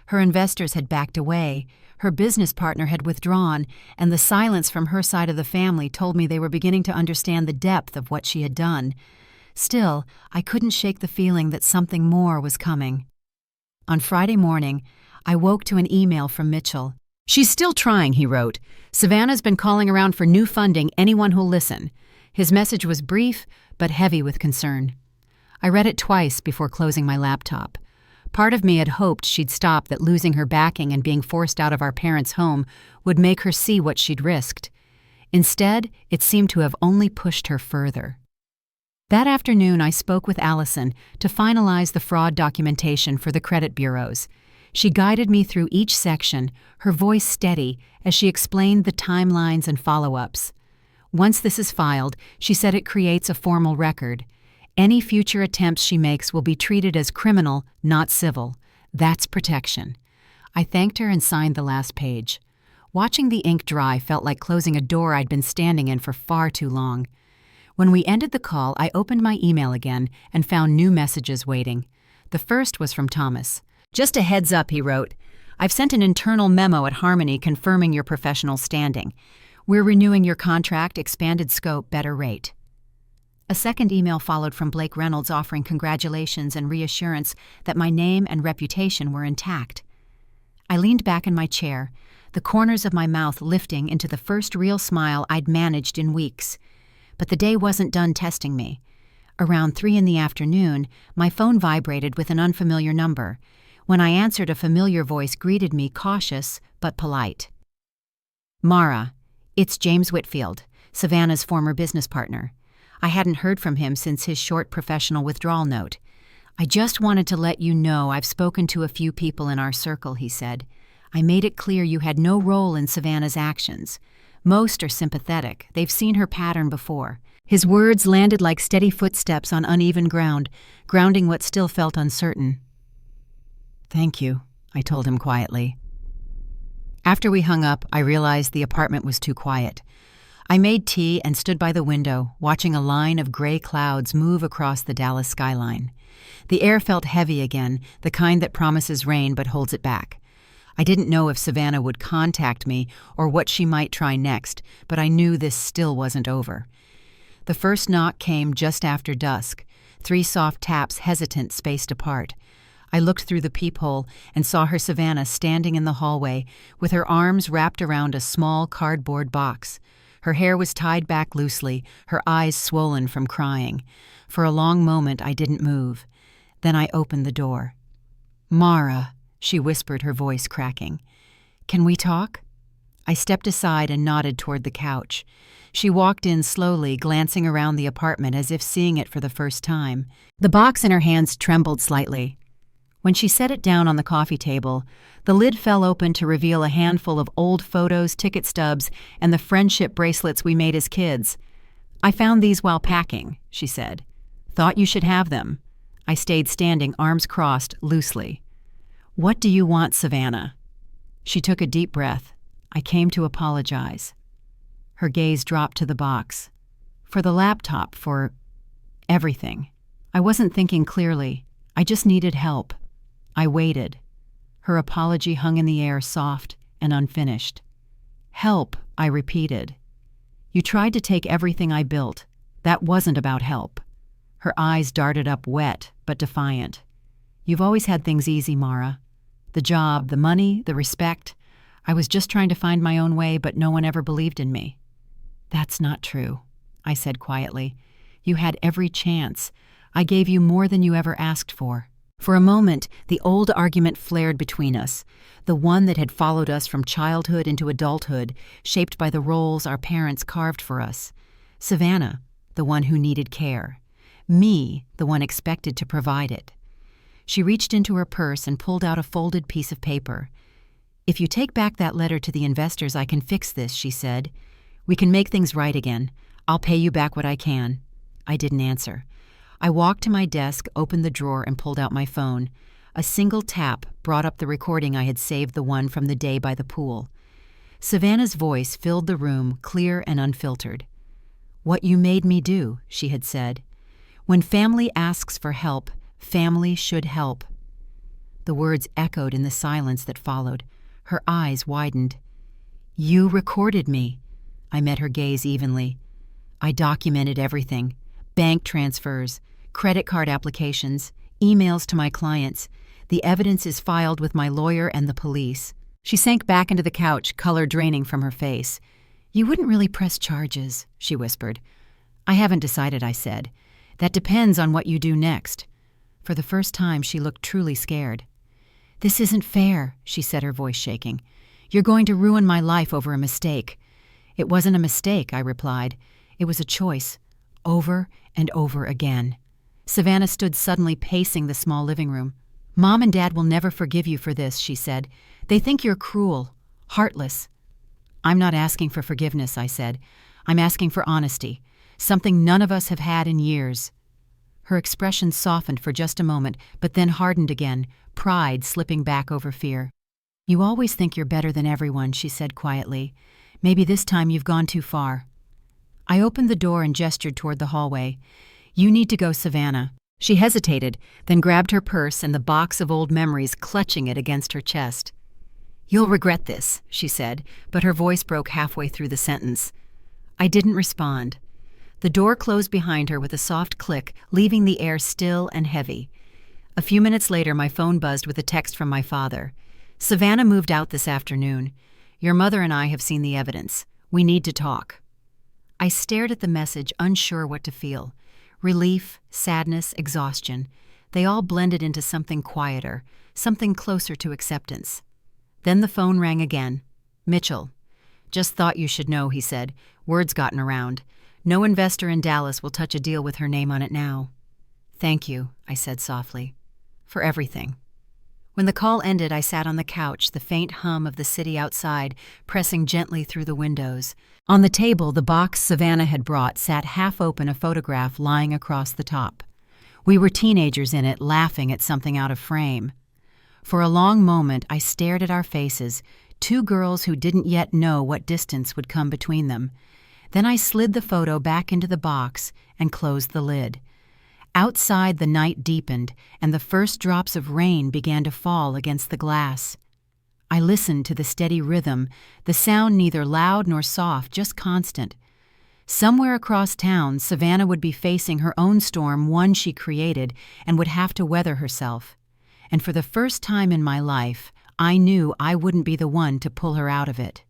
Her investors had backed away, her business partner had withdrawn, and the silence from her side of the family told me they were beginning to understand the depth of what she had done. Still, I couldn't shake the feeling that something more was coming. On Friday morning, I woke to an email from Mitchell. "She's still trying," he wrote. "Savannah's been calling around for new funding, anyone who'll listen." His message was brief, but heavy with concern. I read it twice before closing my laptop. Part of me had hoped she'd stop, that losing her backing and being forced out of our parents' home would make her see what she'd risked. Instead, it seemed to have only pushed her further. That afternoon, I spoke with Ellison to finalize the fraud documentation for the credit bureaus. She guided me through each section, her voice steady as she explained the timelines and follow-ups. Once this is filed, she said it creates a formal record. Any future attempts she makes will be treated as criminal, not civil. That's protection. I thanked her and signed the last page. Watching the ink dry felt like closing a door I'd been standing in for far too long. When we ended the call, I opened my email again and found new messages waiting. The first was from Thomas. "Just a heads up," he wrote. "I've sent an internal memo at Harmony confirming your professional standing. We're renewing your contract, expanded scope, better rate." A second email followed from Blake Reynolds offering congratulations and reassurance that my name and reputation were intact. I leaned back in my chair, the corners of my mouth lifting into the first real smile I'd managed in weeks. But the day wasn't done testing me. Around 3 in the afternoon, my phone vibrated with an unfamiliar number. When I answered, a familiar voice greeted me, cautious but polite. "Mara, it's James Whitfield, Savannah's former business partner. I hadn't heard from him since his short professional withdrawal note. I just wanted to let you know I've spoken to a few people in our circle," he said. "I made it clear you had no role in Savannah's actions. Most are sympathetic. They've seen her pattern before." His words landed like steady footsteps on uneven ground, grounding what still felt uncertain. "Thank you," I told him quietly. After we hung up, I realized the apartment was too quiet. I made tea and stood by the window, watching a line of gray clouds move across the Dallas skyline. The air felt heavy again, the kind that promises rain but holds it back. I didn't know if Savannah would contact me or what she might try next, but I knew this still wasn't over. The first knock came just after dusk, 3 soft taps hesitant, spaced apart. I looked through the peephole and saw her Savannah standing in the hallway with her arms wrapped around a small cardboard box. Her hair was tied back loosely, her eyes swollen from crying. For a long moment I didn't move. Then I opened the door. "Mara," she whispered, her voice cracking. "Can we talk?" I stepped aside and nodded toward the couch. She walked in slowly, glancing around the apartment as if seeing it for the first time. The box in her hands trembled slightly. When she set it down on the coffee table, the lid fell open to reveal a handful of old photos, ticket stubs, and the friendship bracelets we made as kids. "I found these while packing," she said. Thought you should have them. I stayed standing, arms crossed, loosely. What do you want, Savannah? She took a deep breath. I came to apologize. Her gaze dropped to the box. For the laptop, for everything. I wasn't thinking clearly. I just needed help. I waited. Her apology hung in the air, soft and unfinished. Help, I repeated. You tried to take everything I built. That wasn't about help. Her eyes darted up, wet but defiant. You've always had things easy, Mara. The job, the money, the respect. I was just trying to find my own way, but no one ever believed in me. That's not true, I said quietly. You had every chance. I gave you more than you ever asked for. For a moment, the old argument flared between us, the one that had followed us from childhood into adulthood, shaped by the roles our parents carved for us. Savannah, the one who needed care. Me, the one expected to provide it. She reached into her purse and pulled out a folded piece of paper. If you take back that letter to the investors, I can fix this, she said. We can make things right again. I'll pay you back what I can. I didn't answer. I walked to my desk, opened the drawer, and pulled out my phone. A single tap brought up the recording I had saved, the one from the day by the pool. Savannah's voice filled the room, clear and unfiltered. What you made me do, she had said. When family asks for help, family should help. The words echoed in the silence that followed. Her eyes widened. You recorded me. I met her gaze evenly. I documented everything. Bank transfers, credit card applications, emails to my clients. The evidence is filed with my lawyer and the police. She sank back into the couch, color draining from her face. You wouldn't really press charges, she whispered. I haven't decided, I said. That depends on what you do next. For the first time, she looked truly scared. This isn't fair, she said, her voice shaking. You're going to ruin my life over a mistake. It wasn't a mistake, I replied. It was a choice. Over and over again. Savannah stood suddenly, pacing the small living room. Mom and Dad will never forgive you for this, she said. They think you're cruel, heartless. I'm not asking for forgiveness, I said. I'm asking for honesty, something none of us have had in years. Her expression softened for just a moment, but then hardened again, pride slipping back over fear. You always think you're better than everyone, she said quietly. Maybe this time you've gone too far. I opened the door and gestured toward the hallway. You need to go, Savannah. She hesitated, then grabbed her purse and the box of old memories, clutching it against her chest. You'll regret this, she said, but her voice broke halfway through the sentence. I didn't respond. The door closed behind her with a soft click, leaving the air still and heavy. A few minutes later, my phone buzzed with a text from my father. Savannah moved out this afternoon. Your mother and I have seen the evidence. We need to talk. I stared at the message, unsure what to feel. Relief, sadness, exhaustion. They all blended into something quieter, something closer to acceptance. Then the phone rang again. Mitchell. Just thought you should know, he said. Word's gotten around. No investor in Dallas will touch a deal with her name on it now. Thank you, I said softly. For everything. When the call ended, I sat on the couch, the faint hum of the city outside pressing gently through the windows. On the table, the box Savannah had brought sat half open, a photograph lying across the top. We were teenagers in it, laughing at something out of frame. For a long moment, I stared at our faces, two girls who didn't yet know what distance would come between them. Then I slid the photo back into the box and closed the lid. Outside, the night deepened, and the first drops of rain began to fall against the glass. I listened to the steady rhythm, the sound neither loud nor soft, just constant. Somewhere across town, Savannah would be facing her own storm, one she created, and would have to weather herself. And for the first time in my life, I knew I wouldn't be the one to pull her out of it.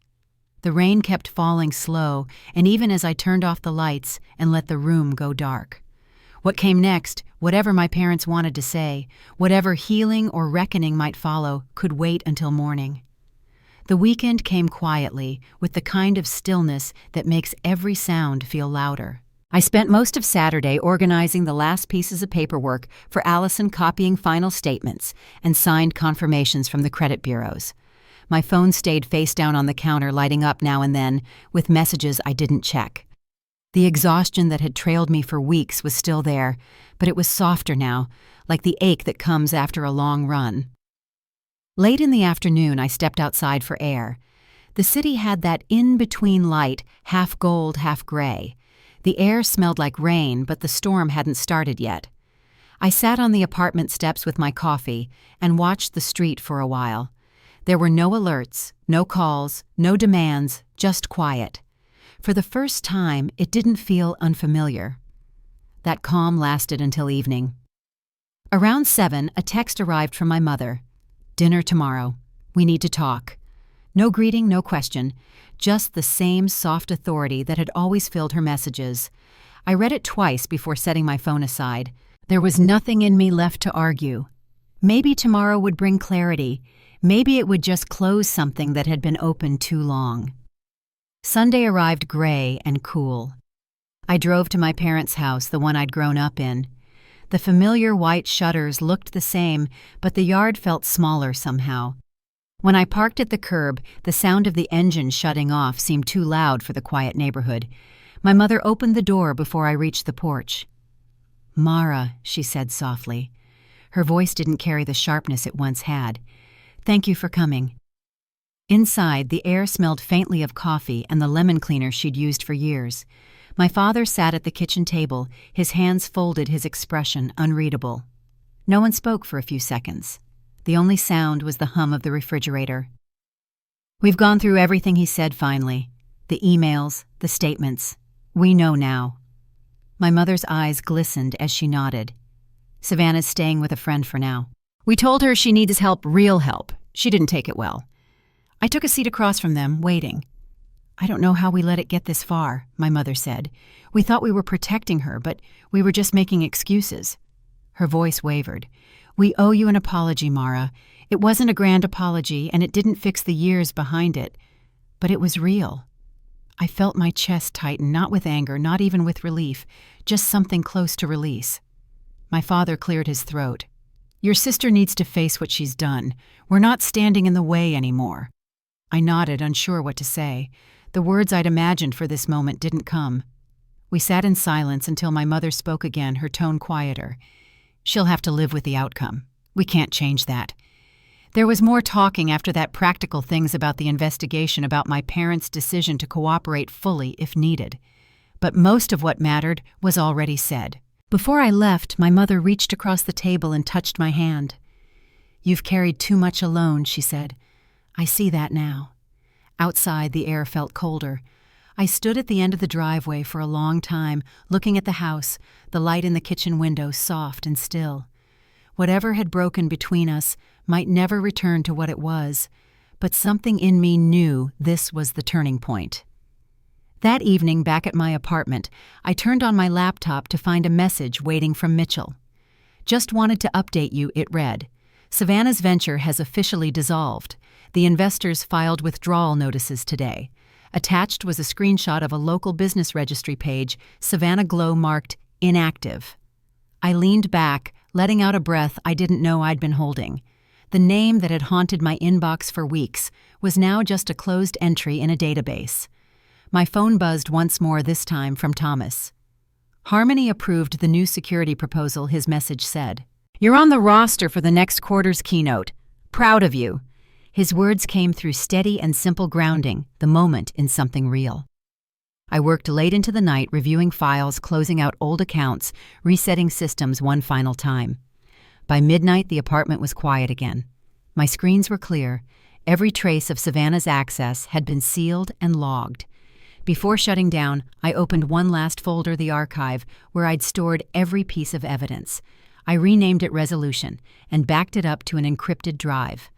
The rain kept falling slow, and even as I turned off the lights and let the room go dark. What came next, whatever my parents wanted to say, whatever healing or reckoning might follow, could wait until morning. The weekend came quietly, with the kind of stillness that makes every sound feel louder. I spent most of Saturday organizing the last pieces of paperwork for Ellison, copying final statements and signed confirmations from the credit bureaus. My phone stayed face down on the counter, lighting up now and then with messages I didn't check. The exhaustion that had trailed me for weeks was still there, but it was softer now, like the ache that comes after a long run. Late in the afternoon, I stepped outside for air. The city had that in-between light, half gold, half gray. The air smelled like rain, but the storm hadn't started yet. I sat on the apartment steps with my coffee and watched the street for a while. There were no alerts, no calls, no demands, just quiet. For the first time, it didn't feel unfamiliar. That calm lasted until evening. Around 7, a text arrived from my mother. "Dinner tomorrow. We need to talk." No greeting, no question, just the same soft authority that had always filled her messages. I read it twice before setting my phone aside. There was nothing in me left to argue. Maybe tomorrow would bring clarity. Maybe it would just close something that had been open too long. Sunday arrived gray and cool. I drove to my parents' house, the one I'd grown up in. The familiar white shutters looked the same, but the yard felt smaller somehow. When I parked at the curb, the sound of the engine shutting off seemed too loud for the quiet neighborhood. My mother opened the door before I reached the porch. "Mara," she said softly. Her voice didn't carry the sharpness it once had. "Thank you for coming." Inside, the air smelled faintly of coffee and the lemon cleaner she'd used for years. My father sat at the kitchen table, his hands folded, his expression unreadable. No one spoke for a few seconds. The only sound was the hum of the refrigerator. "We've gone through everything," he said finally. "The emails, the statements. We know now." My mother's eyes glistened as she nodded. "Savannah's staying with a friend for now. We told her she needs help, real help. She didn't take it well." I took a seat across from them, waiting. "I don't know how we let it get this far," my mother said. "We thought we were protecting her, but we were just making excuses." Her voice wavered. "We owe you an apology, Mara. It wasn't a grand apology, and it didn't fix the years behind it. But it was real." I felt my chest tighten, not with anger, not even with relief, just something close to release. My father cleared his throat. "Your sister needs to face what she's done. We're not standing in the way anymore." I nodded, unsure what to say. The words I'd imagined for this moment didn't come. We sat in silence until my mother spoke again, her tone quieter. "She'll have to live with the outcome. We can't change that." There was more talking after that, practical things about the investigation, about my parents' decision to cooperate fully if needed. But most of what mattered was already said. Before I left, my mother reached across the table and touched my hand. "You've carried too much alone," she said. "I see that now." Outside, the air felt colder. I stood at the end of the driveway for a long time, looking at the house, the light in the kitchen window soft and still. Whatever had broken between us might never return to what it was, but something in me knew this was the turning point. That evening, back at my apartment, I turned on my laptop to find a message waiting from Mitchell. "Just wanted to update you," it read. "Savannah's venture has officially dissolved. The investors filed withdrawal notices today. Attached was a screenshot of a local business registry page, Savannah Glow marked inactive." I leaned back, letting out a breath I didn't know I'd been holding. The name that had haunted my inbox for weeks was now just a closed entry in a database. My phone buzzed once more, this time from Thomas. "Harmony approved the new security proposal," his message said. "You're on the roster for the next quarter's keynote. Proud of you." His words came through steady and simple, grounding the moment in something real. I worked late into the night, reviewing files, closing out old accounts, resetting systems one final time. By midnight, the apartment was quiet again. My screens were clear. Every trace of Savannah's access had been sealed and logged. Before shutting down, I opened one last folder, the archive, where I'd stored every piece of evidence. I renamed it Resolution and backed it up to an encrypted drive.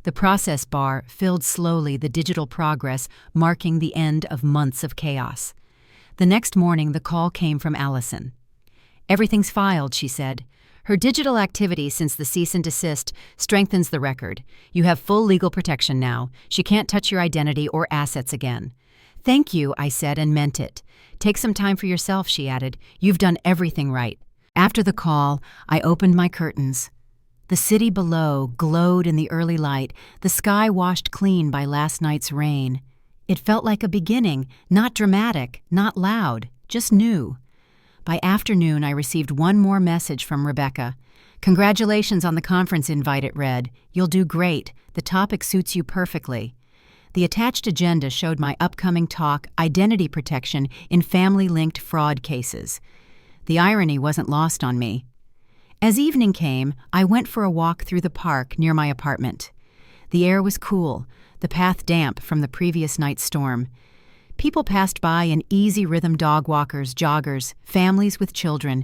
The process bar filled slowly, the digital progress marking the end of months of chaos. The next morning, the call came from Ellison. "Everything's filed," she said. "Her digital activity since the cease and desist strengthens the record. You have full legal protection now. She can't touch your identity or assets again." "Thank you," I said, and meant it. "Take some time for yourself," she added. "You've done everything right." After the call, I opened my curtains. The city below glowed in the early light, the sky washed clean by last night's rain. It felt like a beginning, not dramatic, not loud, just new. By afternoon, I received one more message from Rebecca. "Congratulations on the conference invite," it read. "You'll do great. The topic suits you perfectly." The attached agenda showed my upcoming talk, Identity Protection in Family-Linked Fraud Cases. The irony wasn't lost on me. As evening came, I went for a walk through the park near my apartment. The air was cool, the path damp from the previous night's storm. People passed by in easy rhythm: dog walkers, joggers, families with children,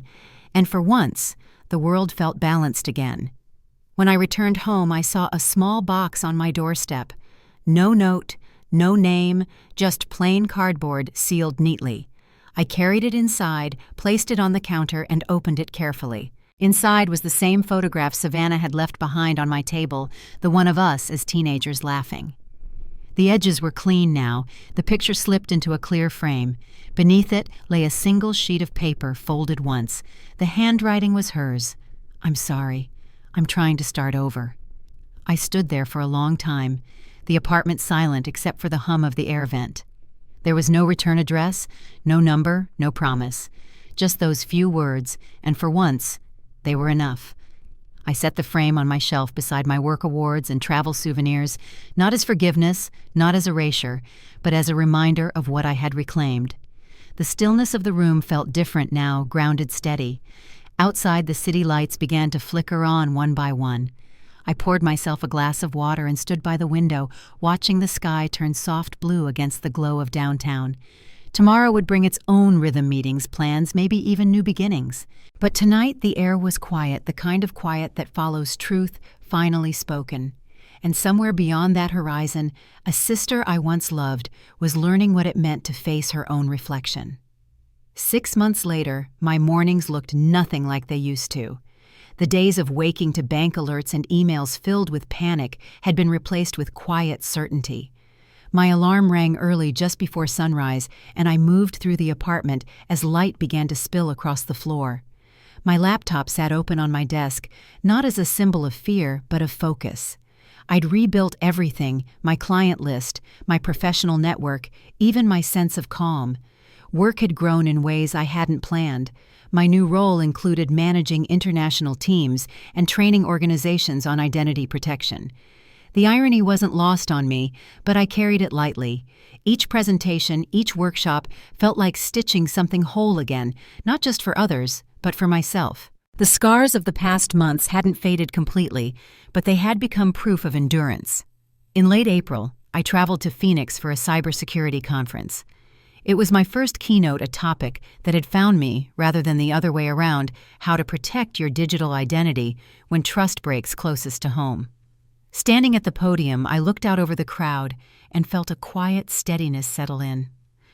and for once, the world felt balanced again. When I returned home, I saw a small box on my doorstep. No note, no name, just plain cardboard sealed neatly. I carried it inside, placed it on the counter, and opened it carefully. Inside was the same photograph Savannah had left behind on my table, the one of us as teenagers laughing. The edges were clean now, the picture slipped into a clear frame. Beneath it lay a single sheet of paper folded once. The handwriting was hers. "I'm sorry. I'm trying to start over." I stood there for a long time, the apartment silent except for the hum of the air vent. There was no return address, no number, no promise. Just those few words, and for once, they were enough. I set the frame on my shelf beside my work awards and travel souvenirs, not as forgiveness, not as erasure, but as a reminder of what I had reclaimed. The stillness of the room felt different now, grounded steady. Outside, the city lights began to flicker on one by one. I poured myself a glass of water and stood by the window, watching the sky turn soft blue against the glow of downtown. Tomorrow would bring its own rhythm meetings, plans, maybe even new beginnings. But tonight the air was quiet, the kind of quiet that follows truth finally spoken. And somewhere beyond that horizon, a sister I once loved was learning what it meant to face her own reflection. 6 months later, my mornings looked nothing like they used to. The days of waking to bank alerts and emails filled with panic had been replaced with quiet certainty. My alarm rang early just before sunrise, and I moved through the apartment as light began to spill across the floor. My laptop sat open on my desk, not as a symbol of fear, but of focus. I'd rebuilt everything: my client list, my professional network, even my sense of calm. Work had grown in ways I hadn't planned. My new role included managing international teams and training organizations on identity protection. The irony wasn't lost on me, but I carried it lightly. Each presentation, each workshop felt like stitching something whole again, not just for others, but for myself. The scars of the past months hadn't faded completely, but they had become proof of endurance. In late April, I traveled to Phoenix for a cybersecurity conference. It was my first keynote, a topic that had found me, rather than the other way around, how to protect your digital identity when trust breaks closest to home. Standing at the podium, I looked out over the crowd and felt a quiet steadiness settle in.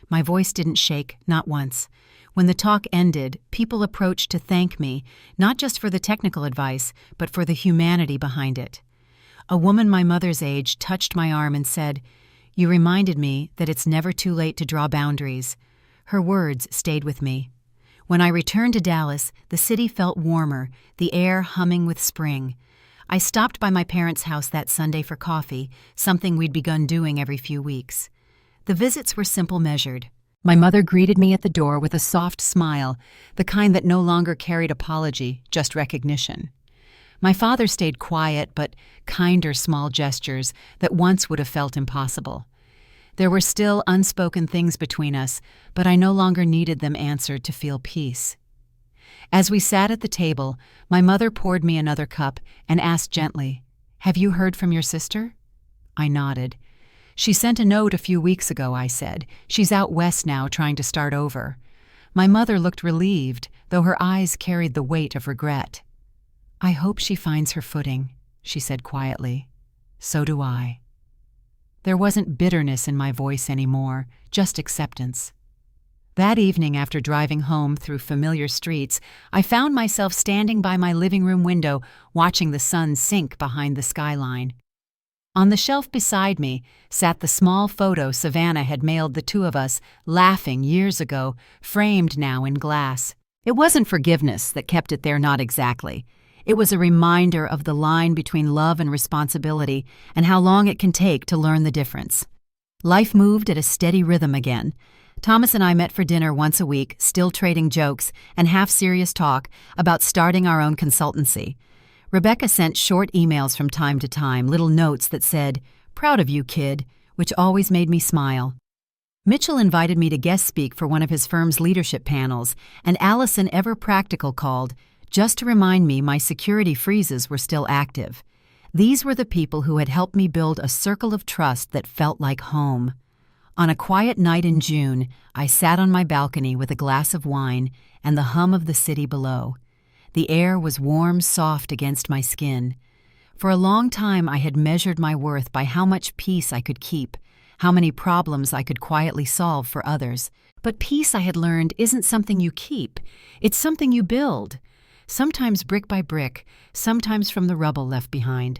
My voice didn't shake, not once. When the talk ended, people approached to thank me, not just for the technical advice, but for the humanity behind it. A woman my mother's age touched my arm and said, "You reminded me that it's never too late to draw boundaries." Her words stayed with me. When I returned to Dallas, the city felt warmer, the air humming with spring. I stopped by my parents' house that Sunday for coffee, something we'd begun doing every few weeks. The visits were simple measured. My mother greeted me at the door with a soft smile, the kind that no longer carried apology, just recognition. My father stayed quiet, but kinder small gestures that once would have felt impossible. There were still unspoken things between us, but I no longer needed them answered to feel peace. As we sat at the table, my mother poured me another cup and asked gently, "Have you heard from your sister?" I nodded. "She sent a note a few weeks ago," I said. "She's out west now trying to start over." My mother looked relieved, though her eyes carried the weight of regret. "I hope she finds her footing," she said quietly. "So do I." There wasn't bitterness in my voice anymore, just acceptance. That evening, after driving home through familiar streets, I found myself standing by my living room window, watching the sun sink behind the skyline. On the shelf beside me sat the small photo Savannah had mailed the two of us, laughing years ago, framed now in glass. It wasn't forgiveness that kept it there, not exactly. It was a reminder of the line between love and responsibility and how long it can take to learn the difference. Life moved at a steady rhythm again. Thomas and I met for dinner once a week, still trading jokes and half-serious talk about starting our own consultancy. Rebecca sent short emails from time to time, little notes that said, "Proud of you, kid," which always made me smile. Mitchell invited me to guest speak for one of his firm's leadership panels, and Ellison, ever practical, called, just to remind me my security freezes were still active. These were the people who had helped me build a circle of trust that felt like home. On a quiet night in June, I sat on my balcony with a glass of wine and the hum of the city below. The air was warm, soft against my skin. For a long time I had measured my worth by how much peace I could keep, how many problems I could quietly solve for others. But peace, I had learned, isn't something you keep. It's something you build. Sometimes brick by brick, sometimes from the rubble left behind.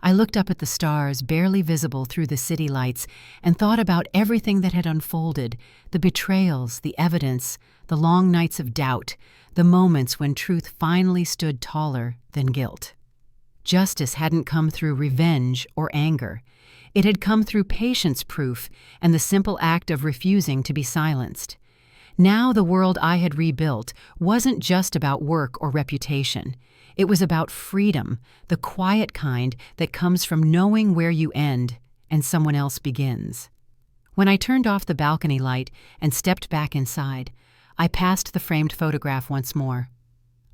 I looked up at the stars, barely visible through the city lights, and thought about everything that had unfolded, the betrayals, the evidence, the long nights of doubt, the moments when truth finally stood taller than guilt. Justice hadn't come through revenge or anger. It had come through patience proof and the simple act of refusing to be silenced. Now the world I had rebuilt wasn't just about work or reputation. It was about freedom, the quiet kind that comes from knowing where you end and someone else begins. When I turned off the balcony light and stepped back inside, I passed the framed photograph once more.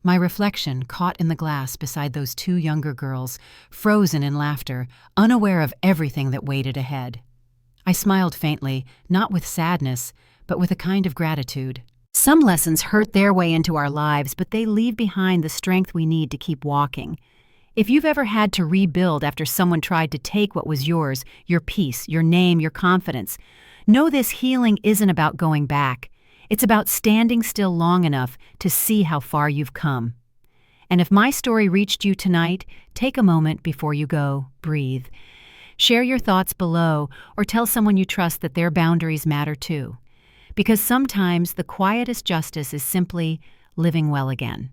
My reflection caught in the glass beside those two younger girls, frozen in laughter, unaware of everything that waited ahead. I smiled faintly, not with sadness, but with a kind of gratitude. Some lessons hurt their way into our lives, but they leave behind the strength we need to keep walking. If you've ever had to rebuild after someone tried to take what was yours, your peace, your name, your confidence, know this healing isn't about going back. It's about standing still long enough to see how far you've come. And if my story reached you tonight, take a moment before you go, breathe. Share your thoughts below or tell someone you trust that their boundaries matter too. Because sometimes the quietest justice is simply living well again.